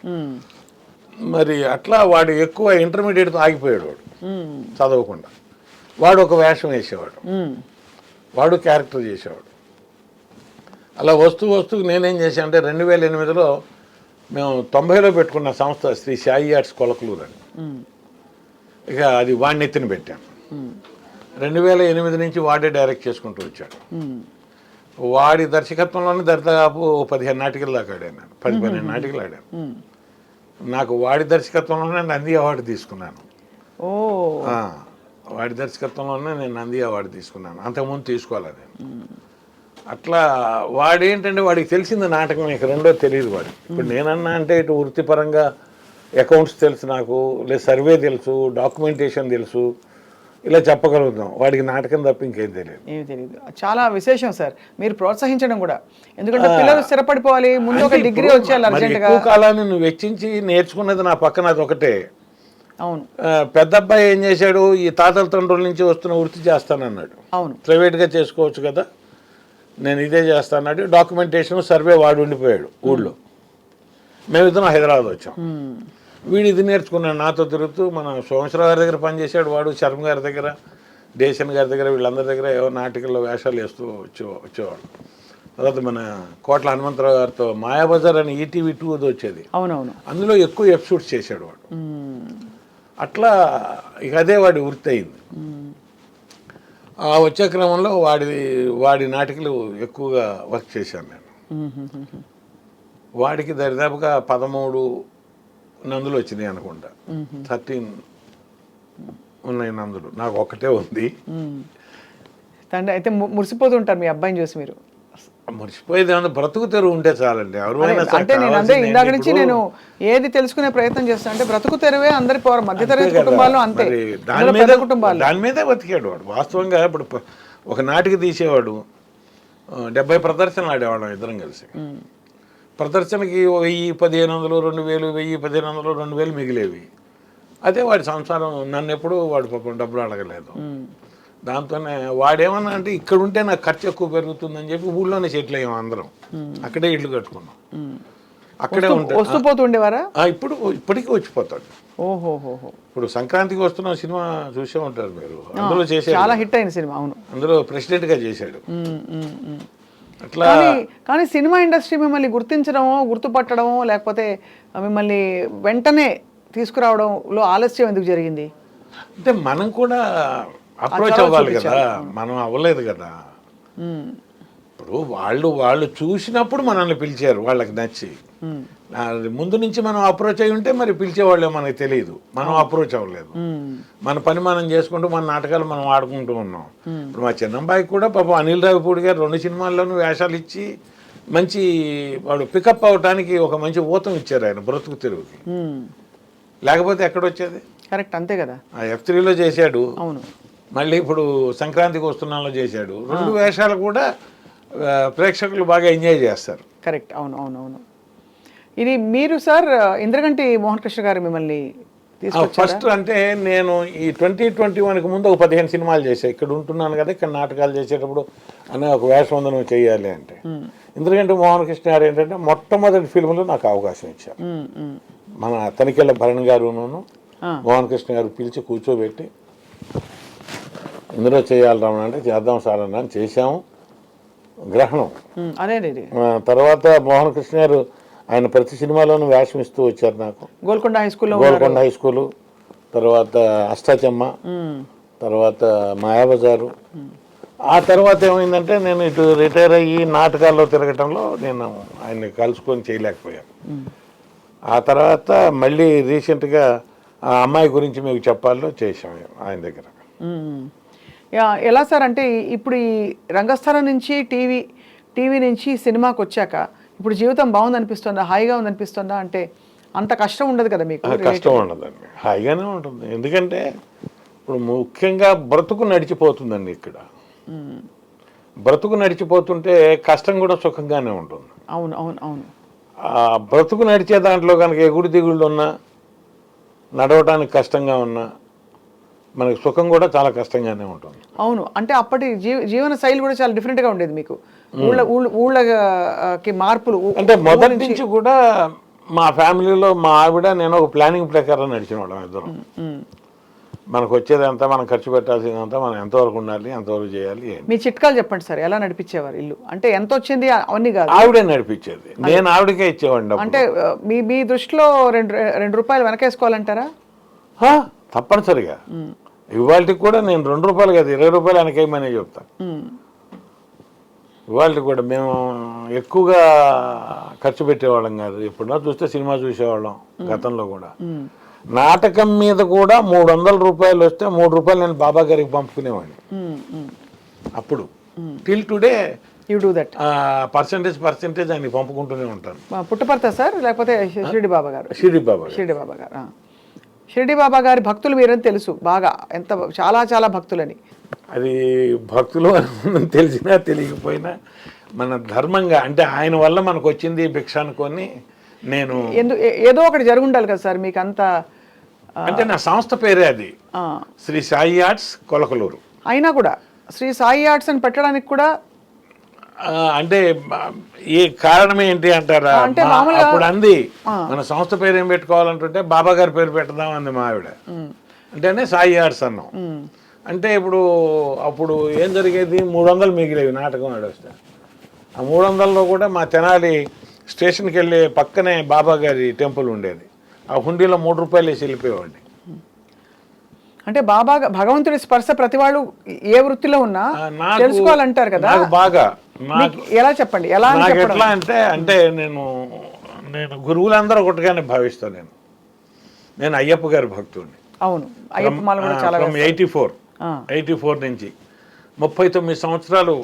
మరి అట్లా వాడు ఎక్కువ ఇంటర్మీడియట్తో ఆగిపోయాడు. వాడు చదవకుండా వాడు ఒక వేషం వేసేవాడు, వాడు క్యారెక్టర్ చేసేవాడు. అలా వస్తూ నేనేం చేశాను అంటే 2008లో మేము 90లో పెట్టుకున్న సంస్థ శ్రీ సాయి ఆర్ట్స్ కొలకలూరు అని. ఇక అది వాడిని ఎత్తిన పెట్టాను. 2008 నుంచి వాడే డైరెక్ట్ చేసుకుంటూ వచ్చాడు. వాడి దర్శకత్వంలోనే దరిదాపు 15 నాటికలు దాకా ఆడాను. 10-12 నాటికలు ఆడాను. నాకు వాడి దర్శకత్వంలోనే నంది అవార్డు తీసుకున్నాను. వాడి దర్శకత్వంలోనే నేను నంది అవార్డు తీసుకున్నాను. అంతకుముందు తీసుకోవాలి నేను. అట్లా వాడేంటంటే వాడికి తెలిసింది నాటకం, ఇక రెండో తెలియదు వాడు. ఇప్పుడు నేనన్నా అంటే ఇటు వృత్తిపరంగా అకౌంట్స్ తెలుసు నాకు, లేదా సర్వే తెలుసు, డాక్యుమెంటేషన్ తెలుసు, ఇలా చెప్పగలుగుతాం. వాడికి నాటకం తప్ప ఇంకేం తెలియదు. ఏమి తెలియదు. చాలా విశేషం సార్ మీరు ప్రోత్సహించడం కూడా. ఎందుకంటే పిల్లలు స్థిరపడిపోవాలి, ముందు ఒక డిగ్రీ వచ్చేయాలి అర్జెంటుగా. ఎక్కువ కాలాన్ని నువ్వు వెచ్చించి నేర్చుకున్నది నా పక్కన అది ఒకటే. అవును. పెద్ద అబ్బాయి ఏం చేశాడు, ఈ తాతల తండ్రుల నుంచి వస్తున్న వృత్తి చేస్తానన్నాడు. అవును, ప్రైవేట్గా చేసుకోవచ్చు కదా, నేను ఇదే చేస్తానన్నాడు. డాక్యుమెంటేషన్ సర్వే వాడు ఉండిపోయాడు ఊళ్ళో. మేమిద్దరం హైదరాబాద్ వచ్చాం. వీడు ఇది నేర్చుకున్నాడు నాతో తిరుగుతూ. మన సోమేశ్వరరావు గారి దగ్గర పనిచేశాడు వాడు, శర్మ గారి దగ్గర, డేసన్ గారి దగ్గర, వీళ్ళందరి దగ్గర ఏవో నాటికల్లో వేషాలు వేస్తూ వచ్చేవాడు. తర్వాత మన కోట్ల హనుమంతరావు గారితో మాయాబజార్ అని ఈటీవీ 2 అది వచ్చేది. అవునవును, అందులో ఎక్కువ ఎపిసోడ్స్ చేశాడు వాడు. అట్లా ఇక అదే వాడి వృత్తి అయింది. ఆ వచ్చే క్రమంలో వాడి నాటికలు ఎక్కువగా వర్క్ చేశాను నేను. వాడికి దరిదాపుగా 13 నందులు వచ్చినాయి అనుకుంటా. 13 ఉన్నాయి నందులు, నాకు ఒక్కటే ఉంది. తండ్రి అయితే మురిసిపోతుంటారు మీ అబ్బాయిని చూసి మీరు. మర్చిపోయేది ఏమన్నా బ్రతుకు తెరువు ఉంటే చాలండి. ఎవరైనా సరే అంటే నేను అంతే ఇందాక నుంచి నేను ఏది తెలుసుకునే ప్రయత్నం చేస్తాను అంటే బ్రతుకు తెరువే అందరి మధ్యతరగతి కుటుంబాలు అంతే, దాని మీదే బతికాడు వాడు. వాస్తవంగా ఇప్పుడు ఒక నాటికి తీసేవాడు 70 ప్రదర్శనలు ఆడేవాళ్ళం ఇద్దరం కలిసి. ప్రదర్శనకి 1000, 1500, 2000, 1000, 1500, 2000 మిగిలేవి. అదే వాడి సంసారం. నన్ను ఎప్పుడు వాడు పాపం డబ్బులు అడగలేదు. దాంతోనే వాడేమన్నా అంటే ఇక్కడ ఉంటే నాకు ఖర్చు ఎక్కువ పెరుగుతుందని చెప్పి ఊళ్ళోనే సెటిల్ అయ్యాం అందరం. అక్కడే ఇల్లు కట్టుకున్నాం, అక్కడే వస్తూ పోతుండేవారా? ఇప్పటికీ వచ్చిపోతాడు. ఓహోహో. ఇప్పుడు సంక్రాంతికి వస్తున్న సినిమా చూసే ఉంటారు మీరు. అందులో చేశాడు, చాలా హిట్ అయిన సినిమా. అవును, అందులో ప్రెసిడెంట్ గా చేశాడు. అట్లా కానీ సినిమా ఇండస్ట్రీ మిమ్మల్ని గుర్తించడమో గుర్తుపట్టడమో లేకపోతే మిమ్మల్ని వెంటనే తీసుకురావడంలో ఆలస్యం ఎందుకు జరిగింది? అంటే మనం కూడా అప్రోచ్ అవ్వాలి కదా, మనం అవ్వలేదు కదా. ఇప్పుడు వాళ్ళు చూసినప్పుడు మనల్ని పిలిచారు, వాళ్ళకి నచ్చి. ముందు నుంచి మనం అప్రోచ్ అయి ఉంటే మరి పిలిచేవాళ్ళే మనకి తెలియదు. మనం అప్రోచ్ అవ్వలేదు. మన పని మనం చేసుకుంటూ మన నాటకాలు మనం ఆడుకుంటూ ఉన్నాం. ఇప్పుడు మా చిన్నమ్మాయికి కూడా పాపం అనిల్ రావిపూడి గారు 2 సినిమాల్లోనూ వేషాలు ఇచ్చి మంచి వాడు పికప్ అవడానికి ఒక మంచి ఊతం ఇచ్చారు ఆయన బ్రతుకు తెరువుకి. లేకపోతే ఎక్కడొచ్చేది? కరెక్ట్, అంతే కదా. F3లో చేశాడు. అవును. మళ్ళీ ఇప్పుడు సంక్రాంతికి వస్తున్నాలో చేశాడు. 2 వేషాలు కూడా ప్రేక్షకులు బాగా ఎంజాయ్ చేస్తారు. కరెక్ట్, అవును అవును అవును. ఇది మీరు సార్ ఇంద్రగంటి మోహన్ కృష్ణ గారు మిమ్మల్ని ఫస్ట్ అంటే నేను ఈ 2021కి ముందు ఒక 15 సినిమాలు చేశాను. ఇక్కడ ఉంటున్నాను కదా, ఇక్కడ నాటకాలు చేసేటప్పుడు అనే ఒక వేషం ఉంది నువ్వు చెయ్యాలి అంటే. ఇంద్రగంటి మోహన్ కృష్ణ గారు ఏంటంటే మొట్టమొదటి ఫిల్మ్లో నాకు అవకాశం ఇచ్చారు. మన తనికెళ్ళ భరణ్ గారును మోహన్ కృష్ణ గారు పిలిచి కూర్చోబెట్టి ఇందులో చేయాలి రమణ అంటే చేద్దాం సార్ అని చేశాము. గ్రహణం తర్వాత మోహన్ కృష్ణ గారు ఆయన ప్రతి సినిమాలోనూ వేషం ఇస్తూ వచ్చారు నాకు. గోల్కొండ హై స్కూలు, తర్వాత అష్టాచమ్మ, తర్వాత మాయాబజారు. ఆ తర్వాత ఏమైందంటే నేను ఇటు రిటైర్ అయ్యి నాటకాల్లో తిరగటంలో నేను ఆయన్ని కలుసుకొని చేయలేకపోయాను. ఆ తర్వాత మళ్ళీ రీసెంట్గా ఆ అమ్మాయి గురించి మీకు చెప్పాలో చేసాం ఆయన దగ్గర. ఎలా సార్ అంటే ఇప్పుడు ఈ రంగస్థలం నుంచి టీవీ నుంచి సినిమాకి వచ్చాక ఇప్పుడు జీవితం బాగుందనిపిస్తుందా, హాయిగా ఉందనిపిస్తుందా? అంటే అంత కష్టం ఉండదు కదా మీకు? కష్టం ఉండదండి, హాయిగానే ఉంటుంది. ఎందుకంటే ఇప్పుడు ముఖ్యంగా బ్రతుకు నడిచిపోతుందండి. ఇక్కడ బ్రతుకు నడిచిపోతుంటే కష్టం కూడా సుఖంగానే ఉంటుంది. అవును అవును అవును. బ్రతుకు నడిచే దాంట్లో కనుక ఎగుడు దిగుళ్ళు ఉన్నా, నడవటానికి కష్టంగా ఉన్నా, మనకి సుఖం కూడా చాలా కష్టంగానే ఉంటుంది. అవును, అంటే అప్పటి జీవన శైలి కూడా చాలా డిఫరెంట్గా ఉండేది మీకు. ఊళ్ళకి మార్పులు అంటే మొదటి నుంచి కూడా మా ఫ్యామిలీలో మా ఆవిడ నేను ఒక ప్లానింగ్ ప్రకారం నడిచిన వాళ్ళం ఇద్దరం. మనకు వచ్చేదంతా, మనం ఖర్చు పెట్టాల్సిందంతా మనం ఎంతవరకు ఉండాలి, ఎంతవరకు చేయాలి. మీ చిట్కాలు చెప్పండి సార్, ఎలా నడిపించేవారు ఇల్లు? అంటే ఎంత వచ్చింది అవన్నీ కాదు, ఆవిడే నడిపించేది, నేను ఆవిడకే ఇచ్చేవాడిని. అంటే మీ దృష్టిలో 2 రూపాయలు వెనకేసుకోవాలంటారా? తప్పనిసరిగా. ఇవాళకి కూడా నేను 2 రూపాయలు కాదు 20 రూపాయలు వెనకేయమని చెప్తాను. ఇవాళకి కూడా మేము ఎక్కువగా ఖర్చు పెట్టేవాళ్ళం కాదు. ఎప్పుడన్నా చూస్తే సినిమా చూసేవాళ్ళం. గతంలో కూడా నాటకం మీద కూడా 300 రూపాయలు వస్తే 3 రూపాయలు నేను బాబా గారికి పంపుకునేవాడిని. అప్పుడు till today you do that. Percentage ఆయనకి పంపుకుంటూనే ఉంటాను. పుట్టపర్త సార్ లేకపోతే షిరిడి బాబా గారు? షిరిడి బాబా గారు. షిరిడి బాబా గారి భక్తులు మీరని తెలుసు బాగా, ఎంత చాలా చాలా భక్తులని. అది భక్తులు తెలిసినా తెలియకపోయినా మన ధర్మంగా, అంటే ఆయన వల్ల మనకు వచ్చింది భిక్ష అనుకొని నేను ఏదో ఒకటి జరుగుండాలి కదా సార్ మీకు అంత. అంటే నా సంస్థ పేరే అది, శ్రీ సాయి ఆర్ట్స్ కొలకలూరు. అయినా కూడా శ్రీ సాయి ఆర్ట్స్ అని పెట్టడానికి కూడా అంటే ఏ కారణం ఏంటి అంటారా? అప్పుడు అంది మన సంస్థ పేరు ఏం పెట్టుకోవాలంటుంటే బాబా గారి పేరు పెడదాం అంది మా ఆవిడ. అంటేనే సాయి ఆర్ట్స్ అన్నాం. అంటే అప్పుడు ఏం జరిగేది, 300 మిగిలేవి నాటకం ఆడొస్తే. ఆ 300లో కూడా మా తెనాలి స్టేషన్కి వెళ్ళే పక్కనే బాబా గారి టెంపుల్ ఉండేది. ఆ హుండీలో 3 రూపాయలు వేసి వెళ్ళిపోయేవాడిని. అంటే బాబా భగవంతుడి స్పర్శ ప్రతి వాళ్ళు ఏ వృత్తిలో ఉన్నా తెలుసుకోవాలంటారు కదా. బాగా ఎలా చెప్పండి, ఎలా ఎట్లా అంటే నేను గురువులందరూ ఒకటిగానే భావిస్తాను. నేను అయ్యప్ప గారి భక్తుడిని. అవును, అయ్యప్ప మాల కూడా చాలా 84 నుంచి 39 సంవత్సరాలు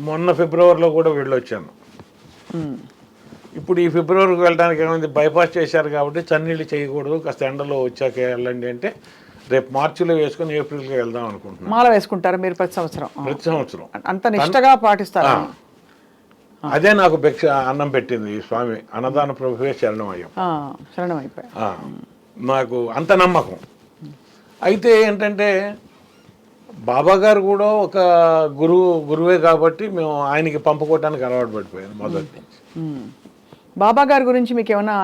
మొన్న ఫిబ్రవరిలో కూడా వెళ్ళొచ్చాను. ఇప్పుడు ఈ ఫిబ్రవరికి వెళ్ళడానికి ఏమైంది, బైపాస్ చేశారు కాబట్టి చన్నీళ్ళు చేయకూడదు, కాస్త ఎండలో వచ్చాక వెళ్ళండి అంటే రేపు మార్చిలో వేసుకొని ఏప్రిల్కి వెళ్దాం అనుకుంటున్నాను. మాల వేసుకుంటారు మీరు ప్రతి సంవత్సరం? ప్రతి సంవత్సరం అంత నిష్టగా పాటిస్తారు. అదే నాకు భిక్ష అన్నం పెట్టింది ఈ స్వామి, అన్నదాన ప్రభువే శరణమయ్యం. శరణం అయిపోయి నాకు అంత నమ్మకం. అయితే ఏంటంటే బాబా గారు కూడా ఒక గురువే కాబట్టి మేము ఆయనకి పంపుకోవడానికి అలవాటు పడిపోయాను మొదటి నుంచి. బాబా గారి గురించి మీకు ఏమైనా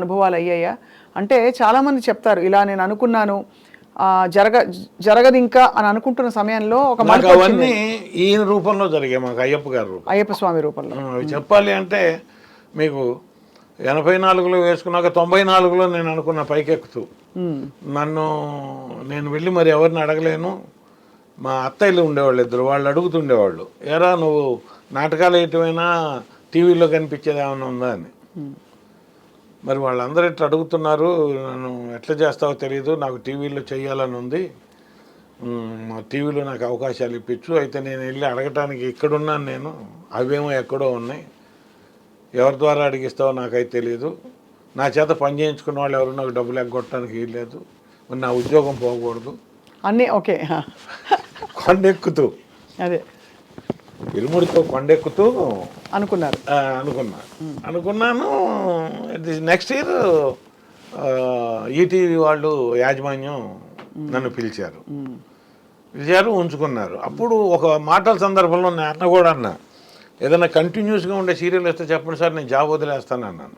అనుభవాలు అయ్యాయా? అంటే చాలామంది చెప్తారు, ఇలా నేను అనుకున్నాను జరగదు ఇంకా అని అనుకుంటున్న సమయంలో ఒక అవన్నీ ఈయన రూపంలో జరిగాయి మాకు, అయ్యప్ప గారి రూపం, అయ్యప్ప స్వామి రూపంలో. చెప్పాలి అంటే మీకు 84లో వేసుకున్నాక 94లో నేను అనుకున్న పైకెక్కుతూ నేను వెళ్ళి మరి ఎవరిని అడగలేను. మా అత్తయ్యలు ఉండేవాళ్ళు ఇద్దరు, వాళ్ళు అడుగుతుండేవాళ్ళు, ఎరా నువ్వు నాటకాలు వేయటమైనా టీవీలో కనిపించేది ఏమైనా ఉందా అని. మరి వాళ్ళందరూ ఇట్లా అడుగుతున్నారు, నన్ను ఎట్లా చేస్తావో తెలియదు, నాకు టీవీలో చేయాలని ఉంది, మా టీవీలో నాకు అవకాశాలు ఇప్పించు. అయితే నేను వెళ్ళి అడగటానికి ఇక్కడున్నాను నేను, అవేమో ఎక్కడో ఉన్నాయి, ఎవరి ద్వారా అడిగిస్తావో నాకైతే తెలియదు, నా చేత పని చేయించుకున్న వాళ్ళు ఎవరు నాకు డబ్బులు ఎగ్గొట్టడానికి వీల్లేదు, మరి నా ఉద్యోగం పోకూడదు అన్నీ ఓకే. కొండెక్కుతూ అదే ఇరుముడితో కొండెక్కుతూ అనుకున్నాను. నెక్స్ట్ ఇయర్ ఈటీవీ వాళ్ళు యాజమాన్యం నన్ను పిలిచారు, ఉంచుకున్నారు. అప్పుడు ఒక మాటల సందర్భంలో నేను కూడా అన్నా, ఏదైనా కంటిన్యూస్గా ఉండే సీరియల్ వస్తే చెప్పండి సార్, నేను జాబ్ వదిలేస్తాను అన్నాను.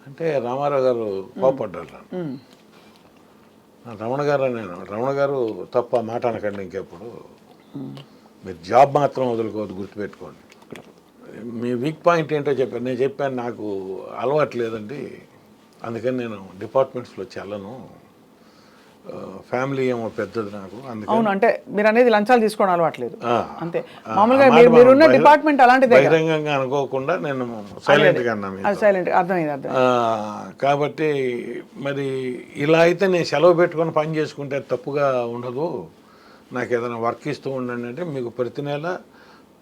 అంటే రామారావు గారు కోపడ్డారు. రమణ గారు తప్ప మాట అనకండి ఇంకెప్పుడు, మీరు జాబ్ మాత్రం వదులుకోవద్దు, గుర్తుపెట్టుకోండి, మీ వీక్ పాయింట్ ఏంటో చెప్పాను. నేను చెప్పాను నాకు అలవాటు లేదండి, అందుకని నేను డిపార్ట్మెంట్స్లో చెల్లను, ఫ్యామిలీ ఏమో పెద్దది నాకు. అవును, అంటే మీరు అనేది లంచాలు తీసుకోవడం అలవాట్లేదు అంతే. మామూలుగా మీరున్న డిపార్ట్మెంట్ అలాంటిదే, బహిరంగంగా అనుకోకుండా నేను సైలెంట్గా అన్నాను. సైలెంట్ అర్థమైంది. కాబట్టి మరి ఇలా అయితే నేను సెలవు పెట్టుకొని పని చేసుకుంటే తప్పుగా ఉండదు, నాకు ఏదైనా వర్క్ ఇస్తూ ఉండండి అంటే, మీకు ప్రతి నెల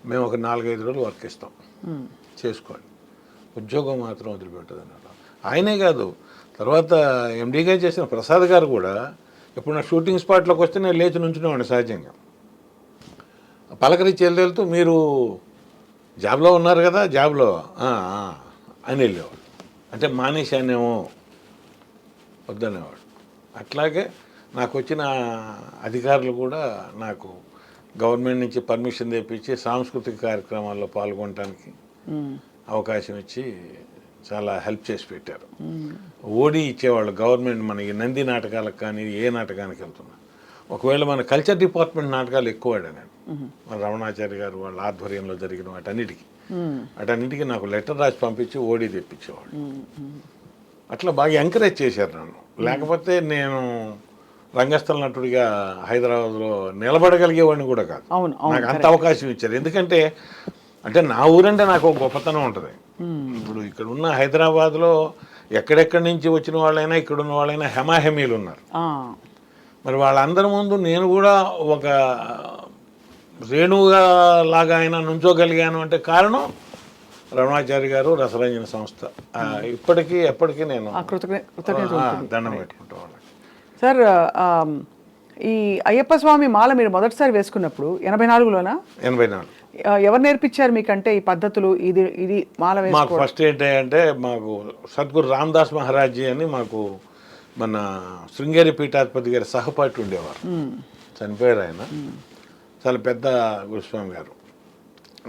మేము ఒక 4-5 రోజులు వర్క్ ఇస్తాం, చేసుకోండి, ఉద్యోగం మాత్రం వదిలిపెట్టదు అన్నారు. ఆయనే కాదు, తర్వాత ఎండీగా చేసిన ప్రసాద్ గారు కూడా ఇప్పుడు నా షూటింగ్ స్పాట్లోకి వస్తే నేను లేచి నుంచునేవాడిని సహజంగా, పలకరించి వెళ్తూ మీరు జాబ్లో ఉన్నారు కదా, జాబ్లో అని వెళ్ళేవాడు, అంటే మానేశానేమో వద్దనేవాడు. అట్లాగే నాకు వచ్చిన అధికారులు కూడా నాకు గవర్నమెంట్ నుంచి పర్మిషన్ తెప్పించి సాంస్కృతిక కార్యక్రమాల్లో పాల్గొనడానికి అవకాశం ఇచ్చి చాలా హెల్ప్ చేసి పెట్టారు. ఓడి ఇచ్చేవాళ్ళు గవర్నమెంట్ మనకి, నంది నాటకాలకు కానీ ఏ నాటకానికి వెళ్తున్నా. ఒకవేళ మన కల్చర్ డిపార్ట్మెంట్ నాటకాలు ఎక్కువ ఆడాను నేను, మన రమణాచారి గారు వాళ్ళ ఆధ్వర్యంలో జరిగిన వాటన్నిటికీ నాకు లెటర్ రాసి పంపించి ఓడి తెప్పించేవాళ్ళు. అట్లా బాగా ఎంకరేజ్ చేశారు నన్ను. లేకపోతే నేను రంగస్థల నటుడిగా హైదరాబాద్లో నిలబడగలిగేవాడిని కూడా కాదు. నాకు అంత అవకాశం ఇచ్చారు. ఎందుకంటే అంటే నా ఊరంటే నాకు ఒక గొప్పతనం ఉంటుంది. ఇప్పుడు ఇక్కడ ఉన్న హైదరాబాద్లో ఎక్కడెక్కడి నుంచి వచ్చిన వాళ్ళైనా, ఇక్కడ ఉన్న వాళ్ళైనా హెమాహెమీలు ఉన్నారు. మరి వాళ్ళందరి ముందు నేను కూడా ఒక రేణువుగా లాగా అయినా నుంచోగలిగాను అంటే కారణం రమణాచారి గారు, రసరంజన సంస్థ. ఇప్పటికీ ఎప్పటికీ నేను దండం పెట్టుకుంటా వాళ్ళకి. సార్, ఈ అయ్యప్ప స్వామి మాల మీరు మొదటిసారి వేసుకున్నప్పుడు 84లోనా? 84. ఎవరు నేర్పించారు మీకంటే ఈ పద్ధతులు? ఇది మాల మాకు ఫస్ట్ ఏంటంటే మాకు సద్గురు రామదాస్ మహారాజ్ అని మాకు మన శృంగేరి పీఠాధిపతి గారి సహపాఠి ఉండేవారు, చనిపోయారు ఆయన. చాలా పెద్ద గురుస్వామి గారు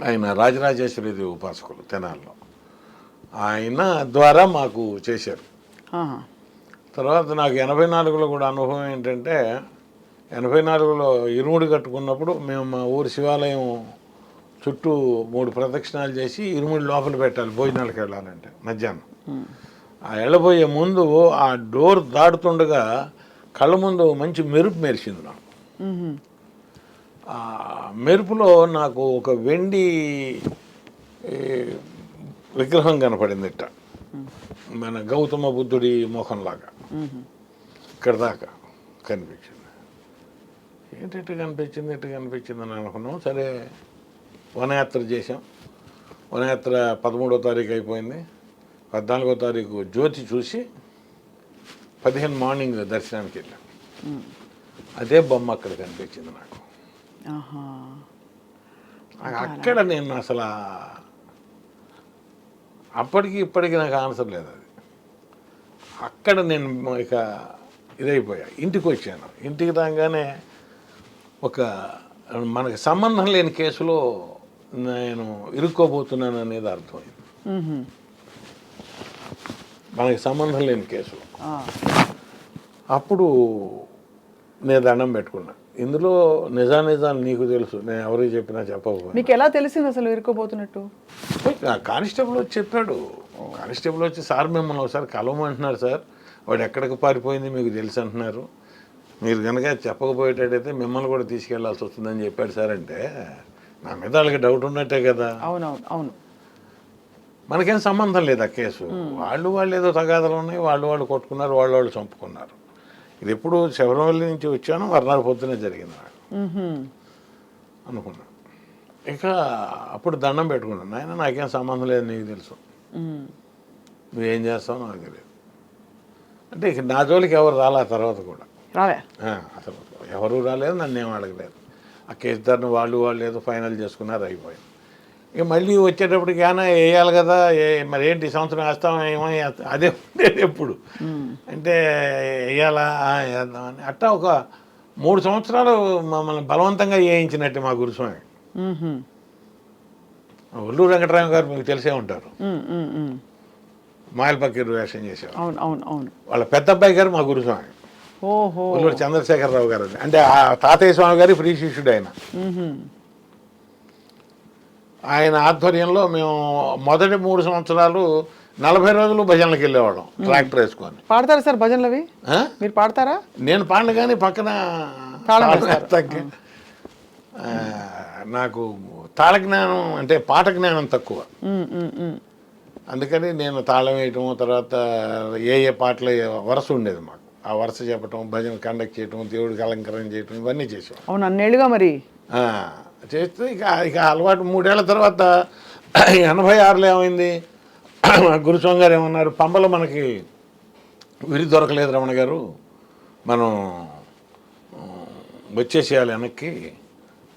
ఆయన, రాజరాజేశ్వరి దేవి ఉపాసకులు తెనాల్లో. ఆయన ద్వారా మాకు చేశారు. తర్వాత నాకు 84లో కూడా అనుభవం ఏంటంటే, 84లో ఇరుముడి కట్టుకున్నప్పుడు మేము మా ఊరి శివాలయం చుట్టూ 3 ప్రదక్షిణాలు చేసి ఇరుముడి లోపల పెట్టాలి భోజనాలకు వెళ్ళాలంటే మధ్యాహ్నం. ఆ వెళ్ళబోయే ముందు ఆ డోర్ దాటుతుండగా కళ్ళ ముందు మంచి మెరుపు మెరిసింది నాకు. ఆ మెరుపులో నాకు ఒక వెండి విగ్రహం కనపడింది, ఇట్ట మన గౌతమ బుద్ధుడి మోహంలాగా ఇక్కడ దాకా కనిపించింది. ఏంటి ఎట్టు కనిపించింది అని అనుకున్నాం. సరే వనయాత్ర చేసాం. వనయాత్ర 13వ తారీఖు అయిపోయింది. 14వ తారీఖు జ్యోతి చూసి 15 మార్నింగ్ దర్శనానికి వెళ్ళాం. అదే బొమ్మ అక్కడ కనిపించింది నాకు. అక్కడ నేను అసలు అప్పటికి ఇప్పటికి నాకు ఆన్సర్ లేదు. అది అక్కడ నేను ఇక ఇదైపోయా. ఇంటికి వచ్చాను. ఇంటికి రాగానే ఒక మనకి సంబంధం లేని కేసులో నేను ఇరుక్కోబోతున్నాను అనేది అర్థమైంది. మనకి సంబంధం లేని కేసు. అప్పుడు నేను దండం పెట్టుకున్నా. ఇందులో నిజాలు నీకు తెలుసు, నేను ఎవరికి చెప్పినా చెప్పకపోయినా. మీకు ఎలా తెలిసింది అసలు ఇరుక్కోబోతున్నట్టు? కానిస్టేబుల్ వచ్చి చెప్పాడు. కానిస్టేబుల్ వచ్చి సార్ మిమ్మల్ని ఒకసారి కలవమంటున్నారు సార్, వాడు ఎక్కడికి పారిపోయింది మీకు తెలుసు అంటున్నారు, మీరు కనుక చెప్పకపోయేటట్టయితే మిమ్మల్ని కూడా తీసుకెళ్లాల్సి వస్తుందని చెప్పాడు సార్. అంటే నా మీద వాళ్ళకి డౌట్ ఉన్నట్టే కదా. అవునవును అవును. మనకేం సంబంధం లేదు ఆ కేసు. వాళ్ళు ఏదో తగాదాలు ఉన్నాయి, వాళ్ళు కొట్టుకున్నారు, వాళ్ళు చంపుకున్నారు. ఇది ఎప్పుడు శబరిమల నుంచి వచ్చాను, మర్నాడు పొద్దునే జరిగింది నాకు అనుకున్నా. ఇక అప్పుడు దండం పెట్టుకున్నాను, నాయన నాకేం సంబంధం లేదు, నీకు తెలుసు, నువ్వేం చేస్తావు నాకు తెలియదు. అంటే ఇక నా జోలికి ఎవరు రాలే. ఆ తర్వాత కూడా అసలు ఎవరు రాలేదు, నన్ను ఏం అడగలేదు. ఆ కేసు దాన్ని వాళ్ళు ఏదో ఫైనల్ చేసుకున్నారు, అయిపోయింది. ఇక మళ్ళీ వచ్చేటప్పటికి ఏమైనా వేయాలి కదా, మరి ఏంటి ఈ సంవత్సరం వేస్తాం ఏమో, అదే ఉండేది ఎప్పుడు. అంటే వేయాలా వేద్దామని అట్టా ఒక 3 సంవత్సరాలు మమ్మల్ని బలవంతంగా వేయించినట్టు మా గురుస్వామి. ఒల్లూరు వెంకటరామ గారు మీకు తెలిసే ఉంటారు, మాయల్ పక్కీరు వేషం చేసేవారు. అవును అవును అవును. వాళ్ళ పెద్ద అబ్బాయి గారు మా గురుస్వామి. ఓహో. ఒల్లూరు చంద్రశేఖరరావు గారు, అంటే ఆ తాతయ్య స్వామి గారి ప్రియ శిష్యుడు ఆయన ఆధ్వర్యంలో మేము మొదటి 3 సంవత్సరాలు 40 రోజులు భజనలకు వెళ్ళేవాళ్ళం ట్రాక్టర్ వేసుకొని. పాడతారా సార్ భజనలు అవి? మీరు పాడతారా? నేను పాడను, కానీ పక్కన నాకు తాళ జ్ఞానం అంటే పాట జ్ఞానం తక్కువ. అందుకని నేను తాళం వేయటం, తర్వాత ఏ పాటలు వరుస ఉండేది మాకు, ఆ వరుస చెప్పటం, భజన కండక్ట్ చేయటం, దేవుడికి అలంకరణ చేయటం, ఇవన్నీ చేసాం. అవును, అన్నేళ్ళుగా మరి చేస్తే ఇక అలవాటు. 3 ఏళ్ల తర్వాత 86లో ఏమైంది, గురుస్వామి గారు ఏమన్నారు, పంబలో మనకి విరి దొరకలేదు రమణ గారు, మనం వచ్చేసేయాలి వెనక్కి,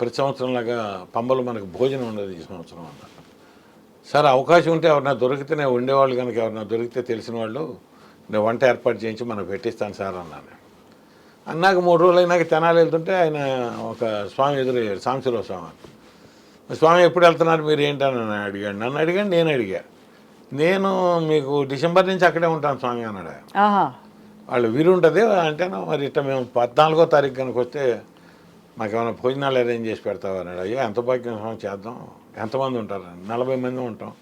ప్రతి సంవత్సరంలాగా పంబలో మనకు భోజనం ఉండదు ఈ సంవత్సరం అన్నారు. సార్ అవకాశం ఉంటే ఎవరన్నా దొరికితే, నేను ఉండేవాళ్ళు కనుక ఎవరన్నా దొరికితే తెలిసిన వాళ్ళు, నేను వంట ఏర్పాటు చేయించి మనకు పెట్టిస్తాను సార్ అన్నాను. అన్నాక 3 రోజులు అయినాక తెనాలి వెళ్తుంటే ఆయన ఒక స్వామి ఎదురయ్యాడు, సాంబశివరావు స్వామి. స్వామి ఎప్పుడు వెళ్తున్నారు మీరు ఏంటని అడిగాడు. నన్ను అడిగాడు, నేను అడిగా. నేను మీకు డిసెంబర్ నుంచి అక్కడే ఉంటాను స్వామి అన్నాడు. వాళ్ళు వీరు ఉంటుంది అంటేనా, మరి ఇట్లా మేము 14వ తారీఖు కనుక వస్తే మాకేమైనా భోజనాలు అరేంజ్ చేసి పెడతావు అన్నాడు. అయ్యో ఎంత భాగ్యం స్వామి, చేద్దాం. ఎంతమంది ఉంటారు? 40 మంది ఉంటాం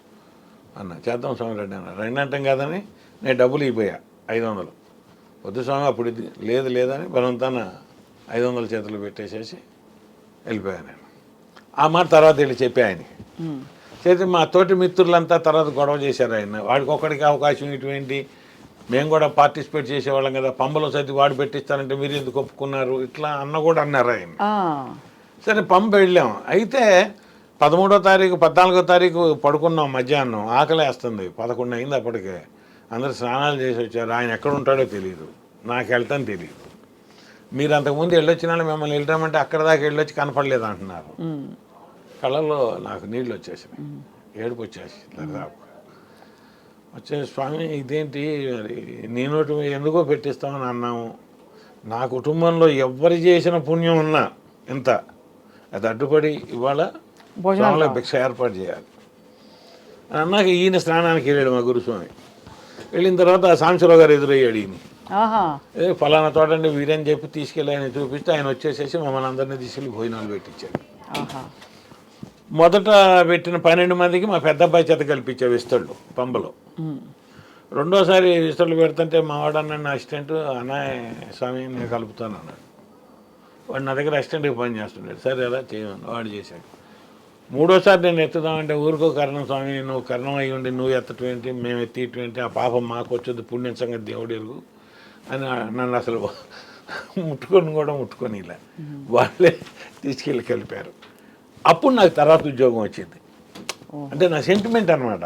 అన్న. చేద్దాం స్వామి రెడ్డి అన్న. రెండు అంటాం కాదని నేను డబ్బులు ఇవ్వబోయా 500. వద్దు స్వామి అప్పుడు ఇది లేదని బలవంతాన 500 చేతులు పెట్టేసేసి వెళ్ళిపోయాను నేను. ఆ మాట తర్వాత వెళ్ళి చెప్పి ఆయనకి చేసి మా తోటి మిత్రులంతా తర్వాత గొడవ చేశారు ఆయన. వాడికి ఒక్కడికి అవకాశం ఇటువంటి, మేము కూడా పార్టిసిపేట్ చేసేవాళ్ళం కదా, పంబలో చదివి వాడు పెట్టిస్తానంటే మీరు ఎందుకు ఒప్పుకున్నారు, ఇట్లా అన్న కూడా అన్నారు ఆయన. సరే పంప వెళ్ళాం. అయితే 13వ తారీఖు 14వ తారీఖు పడుకున్నాం, మధ్యాహ్నం ఆకలి వేస్తుంది, 11 అయింది అప్పటికే. అందరు స్నానాలు చేసి వచ్చారు. ఆయన ఎక్కడ ఉంటాడో తెలియదు, నాకు వెళ్తాను తెలియదు. మీరు అంతకుముందు వెళ్ళొచ్చిన వాళ్ళు మిమ్మల్ని వెళ్ళామంటే అక్కడ దాకా వెళ్ళొచ్చి కనపడలేదు అంటున్నారు. కళ్ళల్లో నాకు నీళ్ళు వచ్చేసినాయి, ఏడుపు వచ్చేసి వచ్చే స్వామి ఇదేంటి నీ నోటి ఎందుకో పెట్టిస్తామని అన్నాము. నా కుటుంబంలో ఎవరు చేసిన పుణ్యం ఉన్నా ఇంత అది అడ్డుపడి ఇవాళ భోజనంలో భిక్ష ఏర్పాటు చేయాలి అన్నాక ఈయన స్నానానికి వెళ్ళాడు మా గురుస్వామి. వెళ్ళిన తర్వాత సాంబశివరావు గారు ఎదురయ్యాడు. ఈయన ఫలానా తోటండి వీరని చెప్పి తీసుకెళ్ళి ఆయన చూపిస్తే ఆయన వచ్చేసేసి మమ్మల్ని అందరినీ తీసుకెళ్ళి భోజనాలు పెట్టించాడు. మొదట పెట్టిన 12 మందికి మా పెద్ద అబ్బాయి చేత కల్పించే విస్తళ్ళు పంబలో. రెండోసారి విస్తళ్ళు పెడుతుంటే మా వాడు అన్నాడు, అసిస్టెంట్ అన్నయ్య స్వామి నేను కలుపుతాను అన్నాడు. వాడు నా దగ్గర అసిస్టెంట్గా పని చేస్తున్నాడు. సరే అలా చేయమని వాడు చేశాడు. మూడోసారి నేను ఎత్తుదామంటే ఊరికో కరణం స్వామి, నువ్వు కరణం అయ్యి ఉండి నువ్వు ఎత్తటువంటి మేము ఎత్తిటువంటి ఆ పాపం మాకు వచ్చేది పుణ్యం సంగతి దేవుడు ఎరుగు అని నన్ను అసలు ముట్టుకొని ఇలా వాళ్ళే తీసుకెళ్ళి కలిపారు. అప్పుడు నాకు తర్వాత ఉద్యోగం వచ్చింది. అంటే నా సెంటిమెంట్ అనమాట.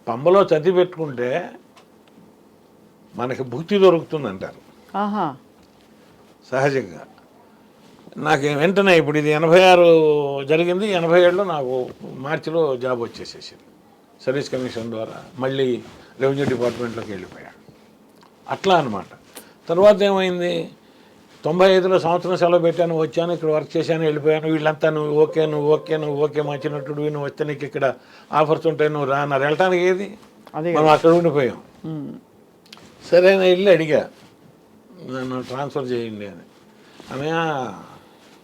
పంబలో చదివి పెట్టుకుంటే మనకి భుక్తి దొరుకుతుంది అంటారు ఆహా. సహజంగా. నాకు వెంటనే ఇప్పుడు ఇది 86 జరిగింది, 87లో నాకు మార్చిలో జాబ్ వచ్చేసేసింది. సర్వీస్ కమిషన్ ద్వారా మళ్ళీ రెవెన్యూ డిపార్ట్మెంట్లోకి వెళ్ళిపోయాను. అట్లా అనమాట. తర్వాత ఏమైంది, 95లో సంవత్సరం సెలవు పెట్టాను, వచ్చాను, ఇక్కడ వర్క్ చేశాను, వెళ్ళిపోయాను. వీళ్ళంతా నువ్వు ఓకే మంచినట్టుడు, నువ్వు వస్తే నీకు ఇక్కడ ఆఫర్స్ ఉంటాయి, నువ్వు రా అన్నారు. వెళ్ళటానికి ఏది, అదే మనం అక్కడ ఉండిపోయాం. సరే నేను వెళ్ళి అడిగా, నన్ను ట్రాన్స్ఫర్ చేయండి అని. అన్నయ్య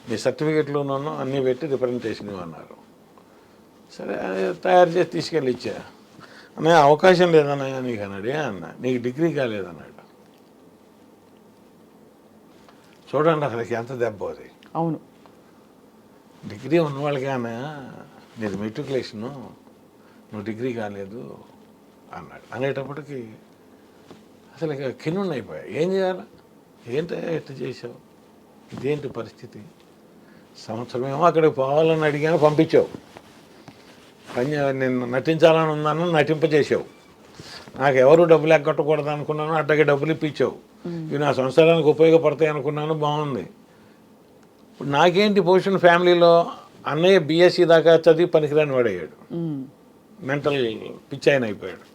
మీ సర్టిఫికెట్లు నన్ను అన్నీ పెట్టి రిప్రజెంటేషన్ ఇవ్వన్నారు. సరే తయారు చేసి తీసుకెళ్ళి ఇచ్చా. అన్నయ్య అవకాశం లేదన్నయ్య నీకు అన్నాడు. అన్న నీకు డిగ్రీ కాలేదన్నాడు. చూడండి అసలుకి ఎంత దెబ్బ అది. అవును, డిగ్రీ ఉన్న వాళ్ళకి అన్నయ్య నీది మెట్రికులేషను, నువ్వు డిగ్రీ కాలేదు అన్నాడు. అనేటప్పటికి అసలు ఇక కిన్నుండి అయిపోయా. ఏం చేయాలి, ఏంటో ఎట్లా చేసావు, ఇదేంటి పరిస్థితి. సంవత్సరమేమో అక్కడికి పోవాలని అడిగాను, పంపించావు. నేను నటించాలని ఉందన్నా నటింపజేసావు. నాకు ఎవరు డబ్బులు ఎగ్గొట్టకూడదు అనుకున్నాను, అట్టగా డబ్బులు ఇప్పించావు. ఇవి నా సంసారానికి ఉపయోగపడతాయి అనుకున్నాను, బాగుంది. ఇప్పుడు నాకేంటి పొజిషన్ ఫ్యామిలీలో, అన్నయ్య బీఎస్సీ దాకా చదివి పనికిరాని వాడయ్యాడు, మెంటల్ పిచ్చాయన అయిపోయాడు.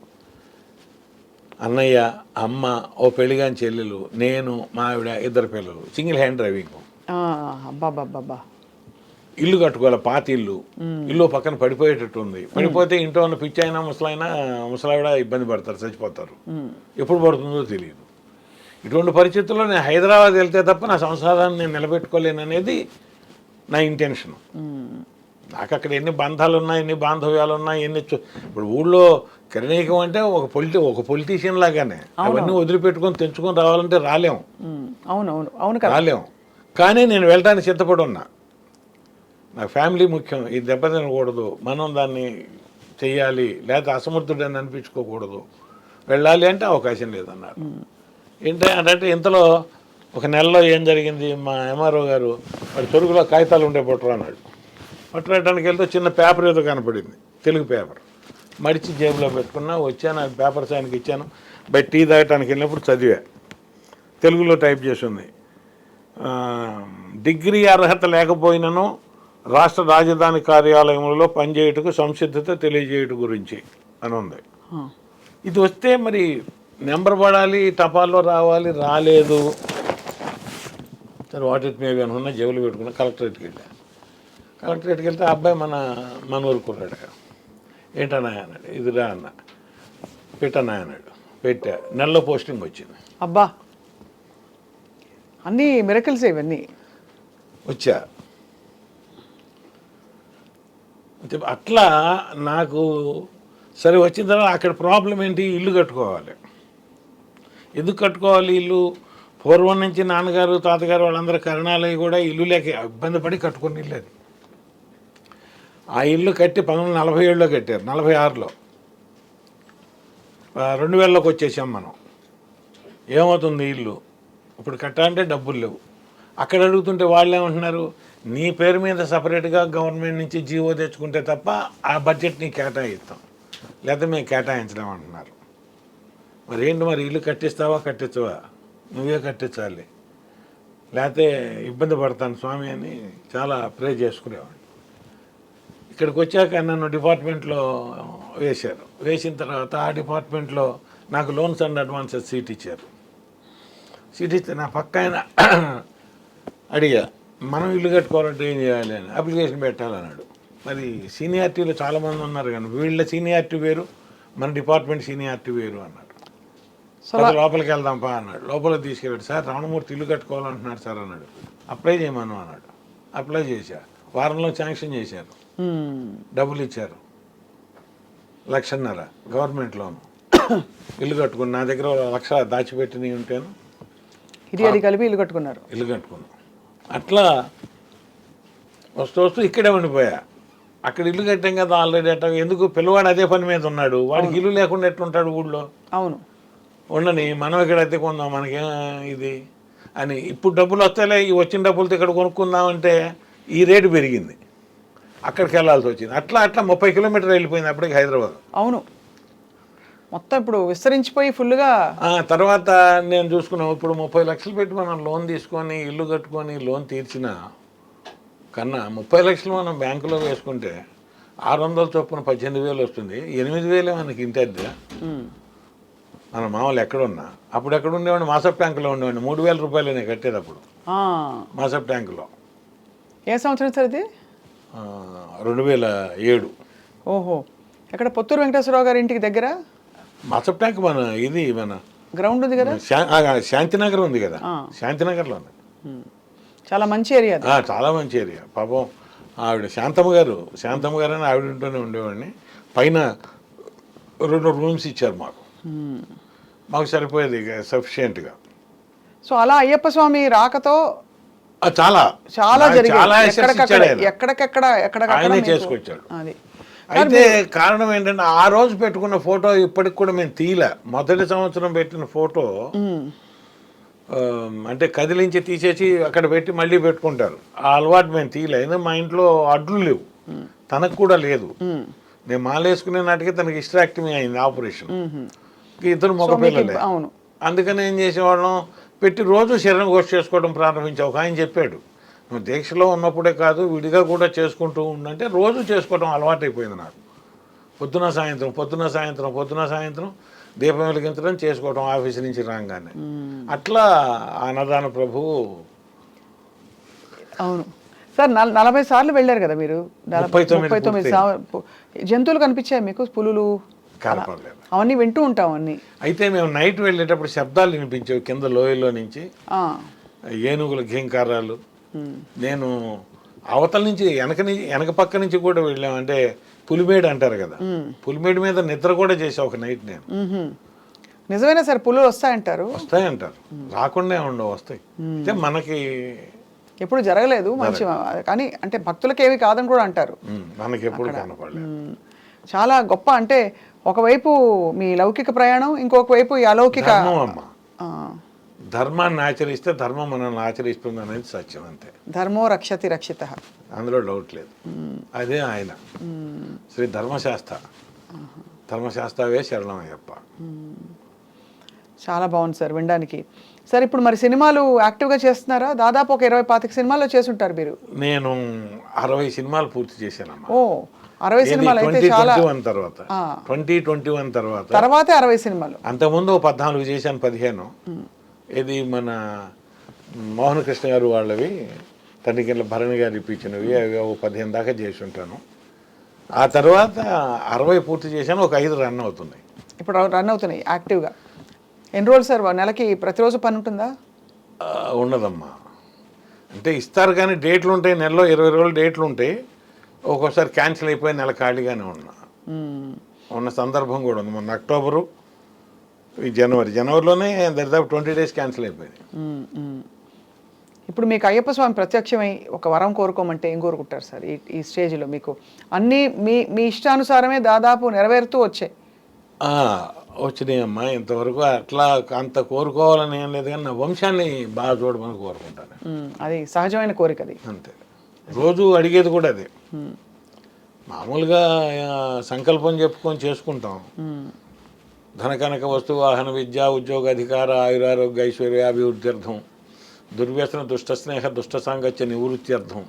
అన్నయ్య, అమ్మ, ఓ పెళ్ళిగాని చెల్లెలు, నేను, మా ఆవిడ, 2 పిల్లలు, సింగిల్ హ్యాండ్ డ్రైవింగ్. అబ్బాబ్బాబ్బా. ఇల్లు కట్టుకోవాలి, పాత ఇల్లు పక్కన పడిపోయేటట్టు ఉంది. పడిపోతే ఇంట్లో ఉన్న పిచ్చైనా ముసలావిడ ఇబ్బంది పడతారు, చచ్చిపోతారు. ఎప్పుడు పడుతుందో తెలియదు. ఇటువంటి పరిస్థితుల్లో నేను హైదరాబాద్ వెళ్తే తప్ప నా సంసారాన్ని నేను నిలబెట్టుకోలేను అనేది నా ఇంటెన్షన్. నాకు అక్కడ ఎన్ని బంధాలు ఉన్నాయి, ఎన్ని బాంధవ్యాలు ఉన్నాయి, ఇప్పుడు ఊళ్ళో కిరణీకం అంటే ఒక పొలిటీషియన్ లాగానే. అవన్నీ వదిలిపెట్టుకొని తెంచుకొని రావాలంటే రాలేము. రాలేము. కానీ నేను వెళ్ళడానికి సిద్ధపడి ఉన్నా. నాకు ఫ్యామిలీ ముఖ్యం, ఈ దెబ్బ తినకూడదు, మనం దాన్ని చెయ్యాలి, లేకపోతే అసమర్థుడని అనిపించుకోకూడదు, వెళ్ళాలి అంటే అవకాశం లేదన్నారు. అంటే ఇంతలో ఒక నెలలో ఏం జరిగింది, మా ఎంఆర్ఓ గారు వాడి చెరుకులో కాగితాలు ఉండే పట్టరు అన్నాడు. పట్టడానికి వెళ్తే చిన్న పేపర్ ఏదో కనపడింది, తెలుగు పేపర్. మడిచి జేబులో పెట్టుకున్నా, వచ్చాను, ఆ పేపర్స్ ఆయనకి ఇచ్చాను. బయట టీ తాగటానికి వెళ్ళినప్పుడు చదివా, తెలుగులో టైప్ చేసి ఉంది. డిగ్రీ అర్హత లేకపోయినను రాష్ట్ర రాజధాని కార్యాలయంలో పనిచేయుటకు సంసిద్ధత తెలియజేయుట గురించి అని ఉంది. ఇది వస్తే మరి నెంబర్ పడాలి, టపాల్లో రావాలి, రాలేదు. సరే వాటి మేబీ అనుకున్నా, జేబులు పెట్టుకున్నా, కలెక్టరేట్కి వెళ్ళా. కలెక్టరేట్కి వెళ్తే ఆ అబ్బాయి మన ఊరుకున్నాడు. ఏంటన్నా అన్నాడు. ఇదిరా అన్న, పెట్టన్నా అన్నాడు. పెట్టా. నెలలో పోస్టింగ్ వచ్చింది. అబ్బా, అన్నీ మిరకల్స్ ఇవన్నీ. వచ్చా. అట్లా నాకు సరే వచ్చిన తర్వాత అక్కడ ప్రాబ్లం ఏంటి, ఇల్లు కట్టుకోవాలి. ఎందుకు కట్టుకోవాలి ఇల్లు? పూర్వం నుంచి నాన్నగారు, తాతగారు వాళ్ళందరూ కరణాలయ్యి కూడా ఇల్లు లేక ఇబ్బంది పడి కట్టుకుని ఇల్లు అది. ఆ ఇల్లు కట్టి 1947లో కట్టారు, 46లో 2000లోకి వచ్చేసాం మనం. ఏమవుతుంది ఇల్లు ఇప్పుడు కట్టాలంటే డబ్బులు లేవు. అక్కడ అడుగుతుంటే వాళ్ళు ఏమంటున్నారు, నీ పేరు మీద సపరేట్గా గవర్నమెంట్ నుంచి జీవో తెచ్చుకుంటే తప్ప ఆ బడ్జెట్ నీకు కేటాయిస్తాం, లేకపోతే మేము కేటాయించడం అంటున్నారు. మరి ఏంటి, మరి ఇల్లు కట్టిస్తావా కట్టించవా? నువ్వే కట్టించాలి, లేకపోతే ఇబ్బంది పడతాను స్వామి అని చాలా ప్రే చేసుకునేవాడిని. ఇక్కడికి వచ్చాక నన్ను డిపార్ట్మెంట్లో వేశారు. వేసిన తర్వాత ఆ డిపార్ట్మెంట్లో నాకు లోన్స్ అండ్ అడ్వాన్సెస్ సీట్ ఇచ్చారు. సీట్ ఇస్తే నా పక్క ఆయన అడిగా, మనం ఇల్లు కట్టుకోవాలంటే ఏం చేయాలి అని. అప్లికేషన్ పెట్టాలన్నాడు. మరి సీనియారిటీలో చాలామంది ఉన్నారు కానీ వీళ్ళ సీనియారిటీ వేరు, మన డిపార్ట్మెంట్ సీనియారిటీ వేరు అన్నాడు. సరే లోపలికి వెళ్దాంపా అన్నాడు. లోపలికి తీసుకెళ్ళాడు. సార్ రామమూర్తి ఇల్లు కట్టుకోవాలంటున్నాడు సార్ అన్నాడు. అప్లై చేయమను అన్నాడు. అప్లై చేశా. వారంలో శాంక్షన్ చేశారు, డబ్బులు ఇచ్చారు, 1.5 లక్ష గవర్నమెంట్ లోను. ఇల్లు కట్టుకుని నా దగ్గర 1 లక్ష దాచిపెట్టి ఉంటాను. ఇది కలిపి ఇల్లు కట్టుకున్నారు. ఇల్లు కట్టుకున్నాను. అట్లా వస్తూ ఇక్కడే ఉండిపోయా. అక్కడ ఇల్లు కట్టాం కదా ఆల్రెడీ. అట్ట ఎందుకు, పిల్లవాడు అదే పని మీద ఉన్నాడు, వాడికి ఇల్లు లేకుండా ఎట్లుంటాడు ఊళ్ళో? అవును, ఉండని, మనం ఇక్కడ అద్దె కొందాం, మనకేం ఇది అని. ఇప్పుడు డబ్బులు వస్తాయి, ఈ వచ్చిన డబ్బులతో ఇక్కడ కొనుక్కుందామంటే ఈ రేటు పెరిగింది. అక్కడికి వెళ్ళాల్సి వచ్చింది. అట్లా అట్లా 30 కిలోమీటర్లు వెళ్ళిపోయింది అప్పటికి హైదరాబాద్. అవును, మొత్తం ఇప్పుడు విస్తరించిపోయి ఫుల్గా. తర్వాత నేను చూసుకున్నాం, ఇప్పుడు 30 లక్షలు పెట్టి మనం లోన్ తీసుకొని ఇల్లు కట్టుకొని లోన్ తీర్చిన కన్నా 30 లక్షలు మనం బ్యాంకులో వేసుకుంటే 600 చొప్పున 18,000 వస్తుంది. 8,000 మనకి ఇంటి అద్దె. మన మామూలు ఎక్కడున్నా అప్పుడు ఎక్కడ ఉండేవాడిని, మాసప్ ట్యాంకులో ఉండేవాడిని. 3,000 రూపాయలు నేను కట్టేది అప్పుడు మాసప్ ట్యాంకులో. ఏ సంవత్సరం సార్ ఇది? 2007. ఓహో, ఎక్కడ? పుత్తూరు వెంకటేశ్వరరావు గారి ఇంటికి దగ్గర మాసప్ ట్యాంక్. మన గ్రౌండ్ ఉంది కదా, శాంతినగర్ ఉంది కదా, శాంతినగర్లో ఉంది. చాలా మంచి ఏరియా. చాలా మంచి ఏరియా. పాపం ఆవిడ శాంతమ్మ గారు అని ఆవిడ ఇంట్లోనే ఉండేవాడిని. పైన 2 రూమ్స్ ఇచ్చారు మాకు సరిపోయేది సఫిషియెంట్గా. సో అలా అయ్యప్ప స్వామి రాకతో చాలా ఎక్కడికెక్కడ ఆయనే చేసుకొచ్చాడు. అయితే కారణం ఏంటంటే ఆ రోజు పెట్టుకున్న ఫోటో ఇప్పటికి కూడా మేము తీయలే. మొదటి సంవత్సరం పెట్టిన ఫోటో అంటే కదిలించి తీసేసి అక్కడ పెట్టి మళ్ళీ పెట్టుకుంటారు. ఆ అలవాటు మేము తీయలే. ఎందుకంటే మా ఇంట్లో అడ్లు లేవు, తనకు కూడా లేదు. నేను మాలేసుకునే నాటికి తనకి హిస్టరాక్టమీ అయింది, ఆపరేషన్. ఇద్దరు మగ పిల్లలే. అందుకని ఏం చేసేవాళ్ళం, పెట్టి రోజు శరీరం గోష్ఠి చేసుకోవడం ప్రారంభించావు. ఒక ఆయన చెప్పాడు, నువ్వు దీక్షలో ఉన్నప్పుడే కాదు విడిగా కూడా చేసుకుంటూ ఉండంటే రోజు చేసుకోవడం అలవాటు అయిపోయింది నాకు. పొద్దున సాయంత్రం దీపం వెలిగించడం, చేసుకోవడం ఆఫీస్ నుంచి రాగానే. అట్లా అన్నదాన ప్రభువు. అవును సార్, 40 సార్లు వెళ్ళారు కదా మీరు. 39 జంతువులు కనిపించాయి మీకు? పులులు కనపడలేదు, అవన్నీ వింటూ ఉంటాం అన్ని. అయితే మేము నైట్ వెళ్ళేటప్పుడు శబ్దాలు వినిపించేవి కింద లోయలో నుంచి, ఏనుగుల ఘీంకారాలు. నేను అవతల నుంచి వెనక పక్క నుంచి కూడా వెళ్ళాం. అంటే పులిమేడు అంటారు కదా, పులిమేడు మీద నిద్ర కూడా చేసా ఒక నైట్ నేను. నిజమేనా సార్? పులులు వస్తాయంటారు. రాకుండా ఉండవు, వస్తాయి. అంటే మనకి ఎప్పుడు జరగలేదు మంచి, కానీ అంటే భక్తులకి ఏమి కాదని కూడా అంటారు. మనకి ఎప్పుడు కనపడలేదు. చాలా గొప్ప. అంటే ఒకవైపు మీ లౌకిక ప్రయాణం, ఇంకొక వైపు ఈ అలౌకిక. ధర్మాన్ని ఆచరిస్తే ధర్మం మనల్ని ఆచరిస్తుంది అనేది సత్యం, అంతే. ధర్మో రక్షతి రక్షితః, అందులో డౌట్ లేదు. అదే ఆయన శ్రీ ధర్మశాస్త్రవే శరణం అయ్యప్ప. చాలా బాగుంది సార్ వినడానికి. సార్ ఇప్పుడు మరి సినిమాలు యాక్టివ్గా చేస్తున్నారా? దాదాపు ఒక 20-25 సినిమాల్లో చేసుంటారు మీరు. నేను 60 సినిమాలు పూర్తి చేశానమ్మా. ఓ, 60 సినిమాలు అయితే చాలా. 2021 తర్వాతే 60 సినిమాలు. అంతకుముందు 14 చేశాను, 15. ఇది మన మోహన్ కృష్ణ గారు వాళ్ళవి, తనికెళ్ళ భరణి గారు ఇప్పించినవి, అవి 15 దాకా చేసి ఉంటాను. ఆ తర్వాత 60 పూర్తి చేశాను, ఒక 5 రన్ అవుతున్నాయి. ఇప్పుడు రన్ అవుతున్నాయి యాక్టివ్గా. ఎన్ని రోజులు సార్ నెలకి? ప్రతిరోజు పని ఉంటుందా? ఉండదమ్మా. అంటే ఇస్తారు కానీ డేట్లు ఉంటాయి, నెలలో 20 రోజులు డేట్లు ఉంటాయి. ఒక్కోసారి క్యాన్సిల్ అయిపోయి నెల ఖాళీగానే ఉన్న సందర్భం కూడా ఉంది. మొన్న అక్టోబరు, ఈ జనవరిలోనే దాదాపు 20 days క్యాన్సిల్ అయిపోయింది. ఇప్పుడు మీకు అయ్యప్ప స్వామి ప్రత్యక్షమై ఒక వరం కోరుకోమంటే ఏం కోరుకుంటారు సార్? ఈ స్టేజ్లో మీకు అన్నీ మీ ఇష్టానుసారమే దాదాపు నెరవేరుతూ వచ్చినాయమ్మా. ఇంతవరకు అట్లా అంత కోరుకోవాలని ఏం లేదు, కానీ నా వంశాన్ని బాగా చూడమని కోరుకుంటాను. అది సహజమైన కోరిక, అది అంతే. రోజు అడిగేది కూడా అదే. మామూలుగా సంకల్పం చెప్పుకొని చేసుకుంటాం. ధనకనక వస్తు వాహన విద్యా ఉద్యోగ అధికార ఆయురారోగ్య ఐశ్వర్యాభివృద్ధ్యర్థం, దుర్వ్యసన దుష్ట స్నేహ దుష్ట సాంగత్య నివృత్త్యర్థం,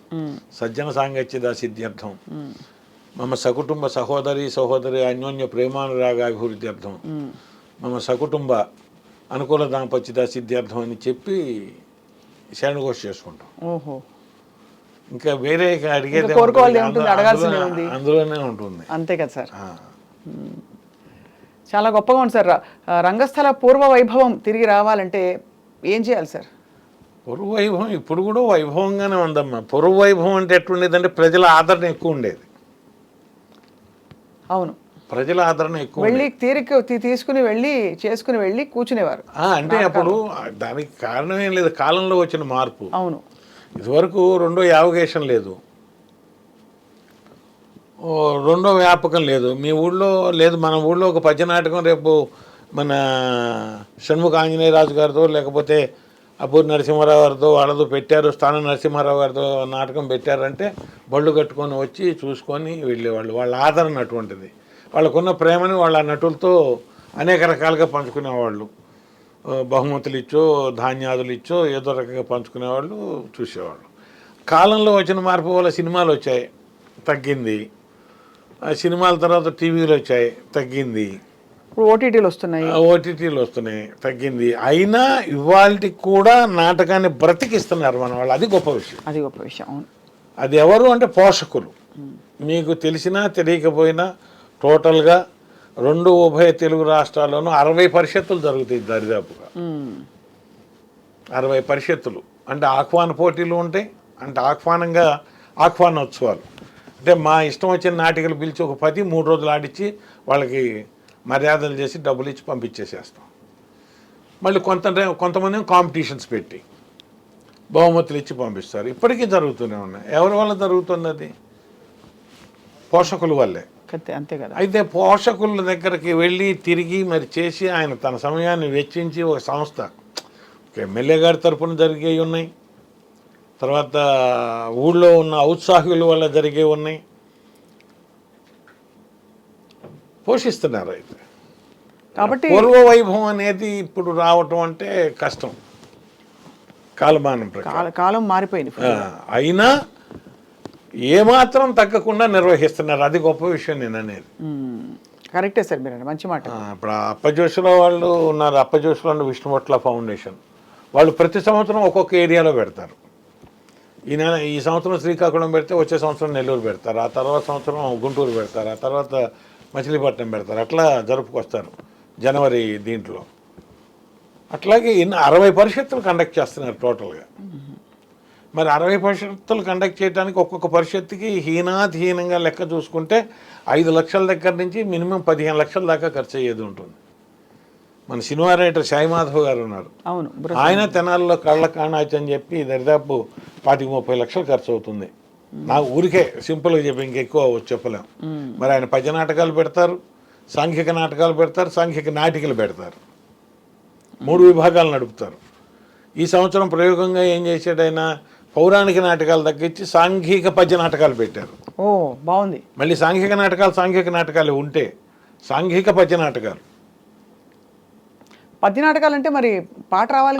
సజ్జన సాంగత్య సిద్ధ్యర్థం, మమ సకుటుంబ సహోదరి అన్యోన్య ప్రేమానురాగాభివృద్ధ్యర్థం, మమ సకుటుంబ అనుకూల దాంపత్యత సిద్ధ్యర్థం అని చెప్పి శరణఘోష చేసుకుంటాం. ఓహో, ఇంకా వేరే అడిగేది అందులోనే ఉంటుంది, అంతే కదా సార్. చాలా గొప్పగా ఉంది సార్. రంగస్థల పూర్వ వైభవం తిరిగి రావాలంటే ఏం చేయాలి సార్? పూర్వ వైభవం ఇప్పుడు కూడా వైభవంగానే ఉందమ్మా. పూర్వ వైభవం అంటే ఎట్లుండేదంటే ప్రజల ఆదరణ ఎక్కువ ఉండేది. అవును, ప్రజల ఆదరణ ఎక్కువ, వెళ్ళి తీరిక తీసుకుని వెళ్ళి చేసుకుని వెళ్ళి కూర్చునేవారు. అంటే అప్పుడు దానికి కారణం ఏం లేదు, కాలంలో వచ్చిన మార్పు. అవును, ఇదివరకు రెండో యావగేషన్ లేదు, రెండో వ్యాపకం లేదు. మీ ఊళ్ళో లేదు, మన ఊళ్ళో ఒక పద్య నాటకం రేపు మన షణ్ముఖ ఆంజనేయరాజు గారితో లేకపోతే అపూర్ నరసింహారావు గారితో వాళ్ళతో పెట్టారు, స్థానం నరసింహారావు గారితో నాటకం పెట్టారంటే బళ్ళు కట్టుకొని వచ్చి చూసుకొని వెళ్ళేవాళ్ళు. వాళ్ళ ఆదరణ అటువంటిది. వాళ్ళకున్న ప్రేమని వాళ్ళ నటులతో అనేక రకాలుగా పంచుకునేవాళ్ళు. బహుమతులు ఇచ్చో ధాన్యాదులు ఇచ్చో ఏదో రకంగా పంచుకునేవాళ్ళు, చూసేవాళ్ళు. కాలంలో వచ్చిన మార్పు వల్ల సినిమాలు వచ్చాయి, తగ్గింది. ఆ సినిమాల తర్వాత టీవీలు వచ్చాయి, తగ్గింది. ఇప్పుడు ఓటీటీలు వస్తున్నాయి, ఓటీటీలు వస్తున్నాయి, తగ్గింది. అయినా ఇవాళకి కూడా నాటకాన్ని బ్రతికిస్తున్నారు మన వాళ్ళు. అది గొప్ప విషయం. అది గొప్ప విషయం. అవును. అది ఎవరు అంటే పోషకులు. మీకు తెలిసినా తెలియకపోయినా టోటల్గా 2 ఉభయ తెలుగు రాష్ట్రాల్లోనూ 60 పరిషత్తులు జరుగుతాయి దరిదాపుగా. 60 పరిషత్తులు అంటే ఆహ్వాన పోటీలు ఉంటాయి. అంటే ఆహ్వానోత్సవాలు అంటే మా ఇష్టం వచ్చిన నాటికలు పిలిచి ఒక 10-3 రోజులు ఆడిచ్చి వాళ్ళకి మర్యాదలు చేసి డబ్బులు ఇచ్చి పంపించేసేస్తాం. మళ్ళీ కొంతమంది కాంపిటీషన్స్ పెట్టి బహుమతులు ఇచ్చి పంపిస్తారు. ఇప్పటికీ జరుగుతూనే ఉన్నాయి. ఎవరి వల్ల జరుగుతుంది? అది పోషకుల వల్లే. అంతే కదా. అయితే పోషకుల దగ్గరికి వెళ్ళి తిరిగి మరి చేసి ఆయన తన సమయాన్ని వెచ్చించి ఒక సంస్థ, ఎమ్మెల్యే గారి తరఫున జరిగేవి ఉన్నాయి, తర్వాత ఊళ్ళో ఉన్న ఔత్సాహికుల వల్ల జరిగేవి ఉన్నాయి, పోషిస్తున్నారు. అయితే కాబట్టి పూర్వ వైభవం అనేది ఇప్పుడు రావటం అంటే కష్టం. కాలమానం ప్రకారం కాలం మారిపోయింది. అయినా ఏమాత్రం తగ్గకుండా నిర్వహిస్తున్నారు. అది గొప్ప విషయం నేను అనేది. కరెక్టే సార్, మీరు మంచి మాట. ఇప్పుడు అప్పజోషుల వాళ్ళు ఉన్నారు. అప్పజోషుల విష్ణుమట్ల ఫౌండేషన్ వాళ్ళు ప్రతి సంవత్సరం ఒక్కొక్క ఏరియాలో పెడతారు. ఈ సంవత్సరం శ్రీకాకుళం పెడితే వచ్చే సంవత్సరం నెల్లూరు పెడతారు, ఆ తర్వాత సంవత్సరం గుంటూరు పెడతారు, ఆ తర్వాత మచిలీపట్నం పెడతారు. అట్లా జరుపుకొస్తారు జనవరి దీంట్లో. అట్లాగే 60 పరిషత్తులు కండక్ట్ చేస్తున్నారు టోటల్గా. మరి 60 పరిషత్తులు కండక్ట్ చేయడానికి ఒక్కొక్క పరిషత్తుకి హీనంగా లెక్క చూసుకుంటే 5 లక్షల దగ్గర నుంచి మినిమం 15 లక్షల దాకా ఖర్చు అయ్యేది ఉంటుంది. మన సినిమా రైటర్ సాయి మాధవ్ గారు ఉన్నారు. అవును. ఆయన తెనాల్లో కళ్ళ కాణాచి అని చెప్పి దరిదాపు 25-30 లక్షలు ఖర్చు అవుతుంది. నా ఊరికే సింపుల్గా చెప్పి ఇంకెక్కువ చెప్పలేం. మరి ఆయన పద్య నాటకాలు పెడతారు, సాంఘిక నాటకాలు పెడతారు, సాంఘిక నాటికలు పెడతారు. 3 విభాగాలు నడుపుతారు. ఈ సంవత్సరం ప్రయోగంగా ఏం చేశాడు ఆయన, పౌరాణిక నాటకాలు తగ్గించి సాంఘిక పద్య నాటకాలు పెట్టారు. ఓ బాగుంది. మళ్ళీ సాంఘిక నాటకాలు ఉంటే సాంఘిక పద్య నాటకాలు. పద్య నాటకాలు అంటే మరి పాట రావాలి.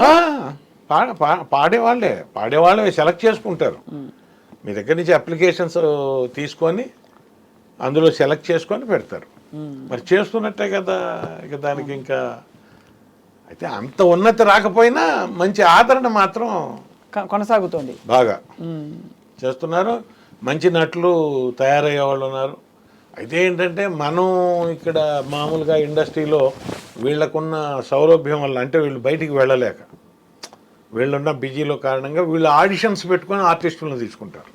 పాడేవాళ్ళే సెలెక్ట్ చేసుకుంటారు. మీ దగ్గర నుంచి అప్లికేషన్స్ తీసుకొని అందులో సెలెక్ట్ చేసుకొని పెడతారు. మరి చేస్తున్నట్టే కదా ఇక దానికి ఇంకా. అయితే అంత ఉన్నతి రాకపోయినా మంచి ఆదరణ మాత్రం కొనసాగుతోంది. బాగా చేస్తున్నారు. మంచి నటులు తయారయ్యే వాళ్ళు ఉన్నారు. అయితే ఏంటంటే మనం ఇక్కడ మామూలుగా ఇండస్ట్రీలో వీళ్ళకున్న సౌలభ్యం వల్ల, అంటే వీళ్ళు బయటికి వెళ్ళలేక వీళ్ళున్న బిజీలో కారణంగా వీళ్ళు ఆడిషన్స్ పెట్టుకొని ఆర్టిస్టులను తీసుకుంటారు.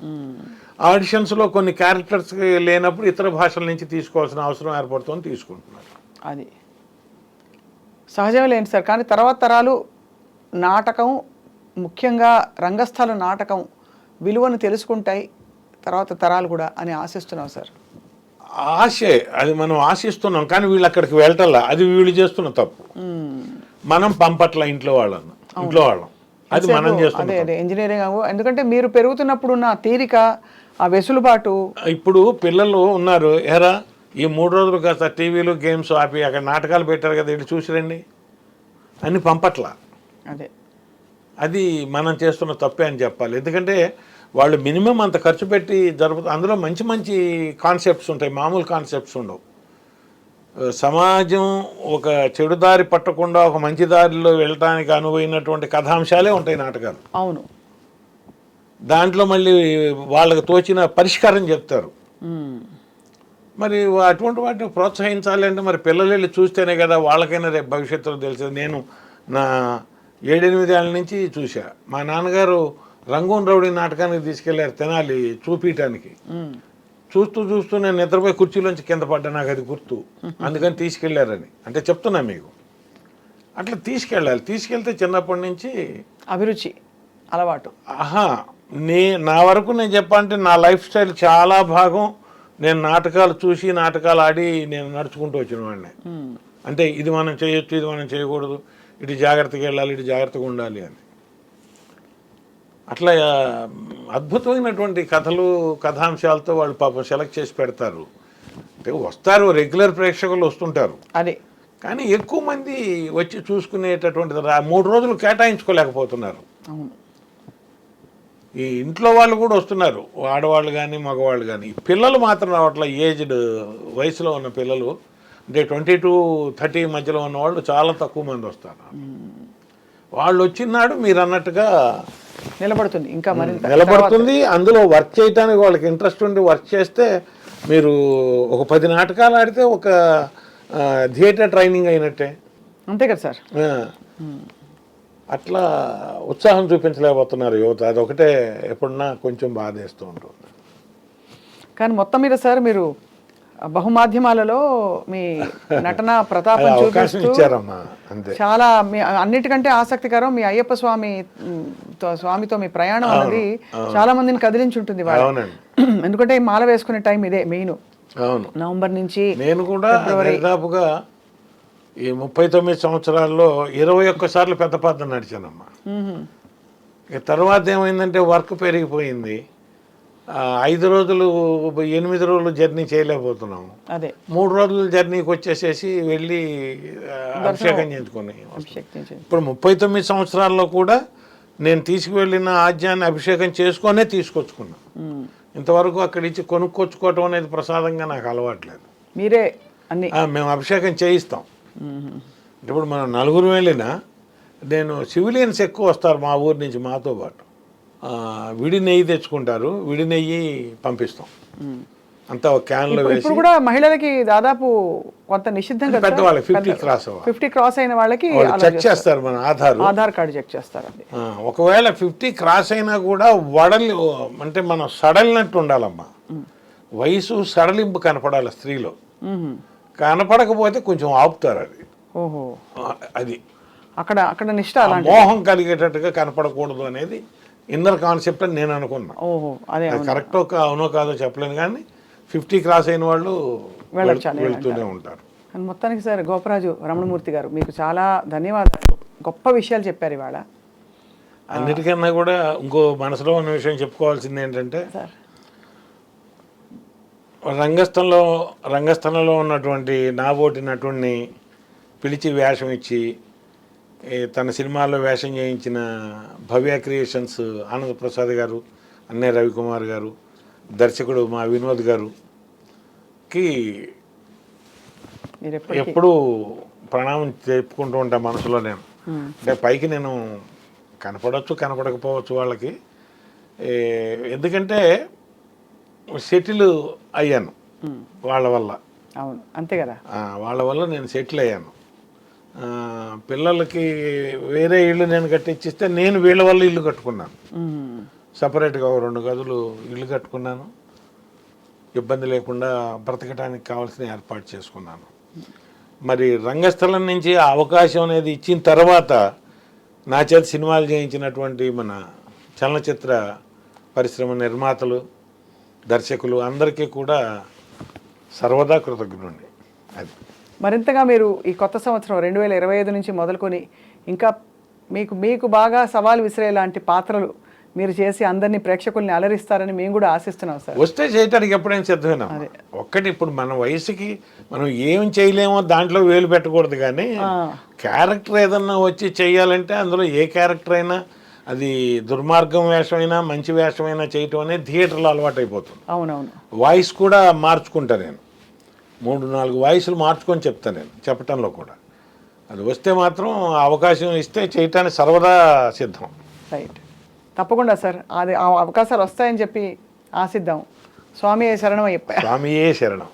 ఆడిషన్స్లో కొన్ని క్యారెక్టర్స్ లేనప్పుడు ఇతర భాషల నుంచి తీసుకోవాల్సిన అవసరం ఏర్పడుతుందని తీసుకుంటున్నారు. అది సహజమే లేండి సార్. కానీ తర్వాత తరాలు నాటకం, ముఖ్యంగా రంగస్థల నాటకం విలువను తెలుసుకుంటాయి తర్వాత తరాలు కూడా అని ఆశిస్తున్నాం సార్. ఆశే, అది మనం ఆశిస్తున్నాం. కానీ వీళ్ళు అక్కడికి వెళ్ళటల్లా. అది వీళ్ళు చేస్తున్న తప్పు. మనం పంపట్ల ఇంట్లో వాళ్ళం. అది మనం చేస్తున్నాం. అదే ఇంజనీరింగ్. ఎందుకంటే మీరు పెరుగుతున్నప్పుడు ఉన్న తీరిక, ఆ వెసులుబాటు. ఇప్పుడు పిల్లలు ఉన్నారు, ఎరా ఈ 3 రోజులు కాస్త టీవీలు గేమ్స్ ఆపి అక్కడ నాటకాలు పెట్టారు కదా, ఇటు చూసిరండి అని పంపట్ల. అది మనం చేస్తున్న తప్పే అని చెప్పాలి. ఎందుకంటే వాళ్ళు మినిమం అంత ఖర్చు పెట్టి అందులో మంచి మంచి కాన్సెప్ట్స్ ఉంటాయి, మామూలు కాన్సెప్ట్స్ ఉండవు. సమాజం ఒక చెడు దారి పట్టకుండా ఒక మంచి దారిలో వెళ్ళటానికి అనువైనటువంటి కథాంశాలే ఉంటాయి నాటకాలు. అవును. దాంట్లో మళ్ళీ వాళ్ళకి తోచిన పరిష్కారం చెప్తారు. మరి అటువంటి వాటిని ప్రోత్సహించాలి అంటే మరి పిల్లలు వెళ్ళి చూస్తేనే కదా వాళ్ళకైనా రేపు భవిష్యత్తులో తెలిసేది. నేను నా 7-8 ఏళ్ళ నుంచి చూసా. మా నాన్నగారు రంగూన్ రౌడీ నాటకానికి తీసుకెళ్లారు తెనాలి చూపించడానికి. చూస్తూ నేను నిద్రపోయి కుర్చీలోంచి కింద పడ్డా, నాకు అది గుర్తు. అందుకని తీసుకెళ్లారని అంటే చెప్తున్నా మీకు. అట్లా తీసుకెళ్తే చిన్నప్పటి నుంచి అభిరుచి, అలవాటు. నా వరకు నేను చెప్పాలంటే నా లైఫ్ స్టైల్ చాలా భాగం నేను నాటకాలు చూసి నాటకాలు ఆడి నేను నడుచుకుంటూ వచ్చిన వాడిని. అంటే ఇది మనం చేయొచ్చు, ఇది మనం చేయకూడదు, ఇటు జాగ్రత్తగా వెళ్ళాలి, ఇటు జాగ్రత్తగా ఉండాలి అని. అట్లా అద్భుతమైనటువంటి కథలు కథాంశాలతో వాళ్ళు పాపం సెలెక్ట్ చేసి పెడతారు. అంటే వస్తారు, రెగ్యులర్ ప్రేక్షకులు వస్తుంటారు, అదే కానీ ఎక్కువ మంది వచ్చి చూసుకునేటటువంటిది 3 రోజులు కేటాయించుకోలేకపోతున్నారు. అవును. ఈ ఇంట్లో వాళ్ళు కూడా వస్తున్నారు, ఆడవాళ్ళు కానీ మగవాళ్ళు కానీ. పిల్లలు మాత్రం రావట్ల. ఏజ్డ్ వయసులో ఉన్న పిల్లలు, అంటే 20 to 30 మధ్యలో ఉన్న వాళ్ళు చాలా తక్కువ మంది వస్తారు. వాళ్ళు వచ్చినాడు మీరు అన్నట్టుగా నిలబడుతుంది, ఇంకా మరింత నిలబడుతుంది. అందులో వర్క్ చేయడానికి వాళ్ళకి ఇంట్రెస్ట్ ఉండి వర్క్ చేస్తే మీరు ఒక 10 నాటకాలు ఆడితే ఒక థియేటర్ ట్రైనింగ్ అయినట్టే. అంతే కదా సార్. అట్లా ఉత్సాహం చూపించలేకపోతున్నారు యువత. అదొకటే ఎప్పుడన్నా కొంచెం బాధేస్తూ ఉంటుంది. కానీ మొత్తం మీద సార్ మీరు బహుమాధ్యమాలలో మీ నటన ప్రతాపం అవకాశం చూపిస్తూ ఇచ్చారమ్మా, అంతే. చాలా అన్నిటికంటే ఆసక్తికరం మీ అయ్యప్ప స్వామితో మీ ప్రయాణం అనేది చాలా మందిని కదిలించి ఉంటుంది వాళ్ళు. అవునండి. ఎందుకంటే ఈ మాల వేసుకునే టైం ఇదే మెయిన్. అవును. నవంబర్ నుంచి నేను కూడా దాదాపుగా ఈ 39 సంవత్సరాల్లో 21 సార్లు పెద్దపద్మ నడిచానమ్మా. తర్వాత ఏమైందంటే వర్క్ పెరిగిపోయింది. 5 రోజులు 8 రోజులు జర్నీ చేయలేకపోతున్నాము. అదే 3 రోజుల జర్నీకి వచ్చేసేసి వెళ్ళి అభిషేకం చేయించుకొని. ఇప్పుడు 39 సంవత్సరాల్లో కూడా నేను తీసుకువెళ్ళిన ఆజ్యాన్ని అభిషేకం చేసుకొనే తీసుకొచ్చుకున్నా. ఇంతవరకు అక్కడి నుంచి కొనుక్కొచ్చుకోవటం అనేది ప్రసాదంగా నాకు అలవాట్లేదు. మీరే అన్ని మేము అభిషేకం చేయిస్తాం. ఇప్పుడు మనం 4 వెళ్ళినా నేను సివిలియన్స్ ఎక్కువ వస్తారు మా ఊరి నుంచి మాతో పాటు. విడి నెయ్యి తెచ్చుకుంటారు, విడి నెయ్యి పంపిస్తాం అంతా ఒక క్యాన్లో వేసి. ఇప్పుడు కూడా మహిళలకి దాదాపు కొంత నిషిద్ధం కదా పెద్దవాళ్ళకి 50 క్రాస్ అయిన వాళ్ళకి చెక్ చేస్తారు, మన ఆధార్ కార్డు చెక్ చేస్తారు. ఒకవేళ 50 క్రాస్ అయినా కూడా వడలి, అంటే మనం సడలినట్టు ఉండాలమ్మా. వయసు సడలింపు కనపడాలి స్త్రీలో. కనపడకపోతే కొంచెం ఆపుతారు. అది ఓహో, అది అక్కడ నిష్ఠ మోహం కలిగేటట్టుగా కనపడకూడదు అనేది ఇన్నర్ కాన్సెప్ట్ అని నేను అనుకున్నా. ఓహో, అదే కరెక్టో అవునో కాదో చెప్పలేను, కానీ 50 క్రాస్ అయిన వాళ్ళు వెళ్తూనే ఉంటారు. మొత్తానికి సార్ గోపరాజు రమణమూర్తి గారు మీకు చాలా ధన్యవాదాలు. గొప్ప విషయాలు చెప్పారు ఇవాళ. అన్నిటికన్నా కూడా ఇంకో మనసులో ఉన్న విషయం చెప్పుకోవాల్సింది ఏంటంటే, రంగస్థలంలో ఉన్నటువంటి నాబోటి నటుడిని పిలిచి వేషం ఇచ్చి తన సినిమాల్లో వేషం చేయించిన భవ్య క్రియేషన్స్ ఆనందప్రసాద్ గారు, అన్నయ్య రవికుమార్ గారు, దర్శకుడు మా వినోద్ గారుకి ఎప్పుడూ ప్రణామం చెప్పుకుంటూ ఉంటా మనసులో. నేను అంటే పైకి నేను కనపడవచ్చు కనపడకపోవచ్చు వాళ్ళకి, ఎందుకంటే సెటిల్ అయ్యాను వాళ్ళ వల్ల. అవును, అంతే కదా. వాళ్ళ వల్ల నేను సెటిల్ అయ్యాను. పిల్లలకి వేరే ఇల్లు నేను కట్టించిస్తే నేను వీళ్ళ వల్ల ఇల్లు కట్టుకున్నాను. సపరేట్గా 2 గదులు ఇల్లు కట్టుకున్నాను. ఇబ్బంది లేకుండా బ్రతకడానికి కావాల్సిన ఏర్పాటు చేసుకున్నాను. మరి రంగస్థలం నుంచి ఆ అవకాశం అనేది ఇచ్చిన తర్వాత నా చేత సినిమాలు చేయించినటువంటి మన చలనచిత్ర పరిశ్రమ నిర్మాతలు, దర్శకులు అందరికీ కూడా సర్వదా కృతజ్ఞుడి. అది మరింతగా మీరు ఈ కొత్త సంవత్సరం 2025 నుంచి మొదలుకొని ఇంకా మీకు బాగా సవాల్ విసిరేలాంటి పాత్రలు మీరు చేసి అందరినీ ప్రేక్షకుల్ని అలరిస్తారని మేము కూడా ఆశిస్తున్నాం సార్. వస్తే చేయడానికి ఎప్పుడైనా సిద్ధమేనా. ఒక్కటి, ఇప్పుడు మన వయసుకి మనం ఏం చేయలేమో దాంట్లో వేలు పెట్టకూడదు, కానీ క్యారెక్టర్ ఏదన్నా వచ్చి చేయాలంటే అందులో ఏ క్యారెక్టర్ అయినా, అది దుర్మార్గం వేషమైనా మంచి వేషమైనా చేయటం అనేది థియేటర్లో అలవాటు అయిపోతుంది. అవునవును. వాయిస్ కూడా మార్చుకుంటా నేను, 3-4 వాయిస్లు మార్చుకొని చెప్తాను నేను చెప్పటంలో కూడా. అది వస్తే మాత్రం అవకాశం ఇస్తే చేయటానికి సర్వదా సిద్ధం. రైట్, తప్పకుండా సార్. అది ఆ అవకాశాలు వస్తాయని చెప్పి ఆశిద్దాం. స్వామియే శరణం అయ్యప్ప. స్వామియే శరణం.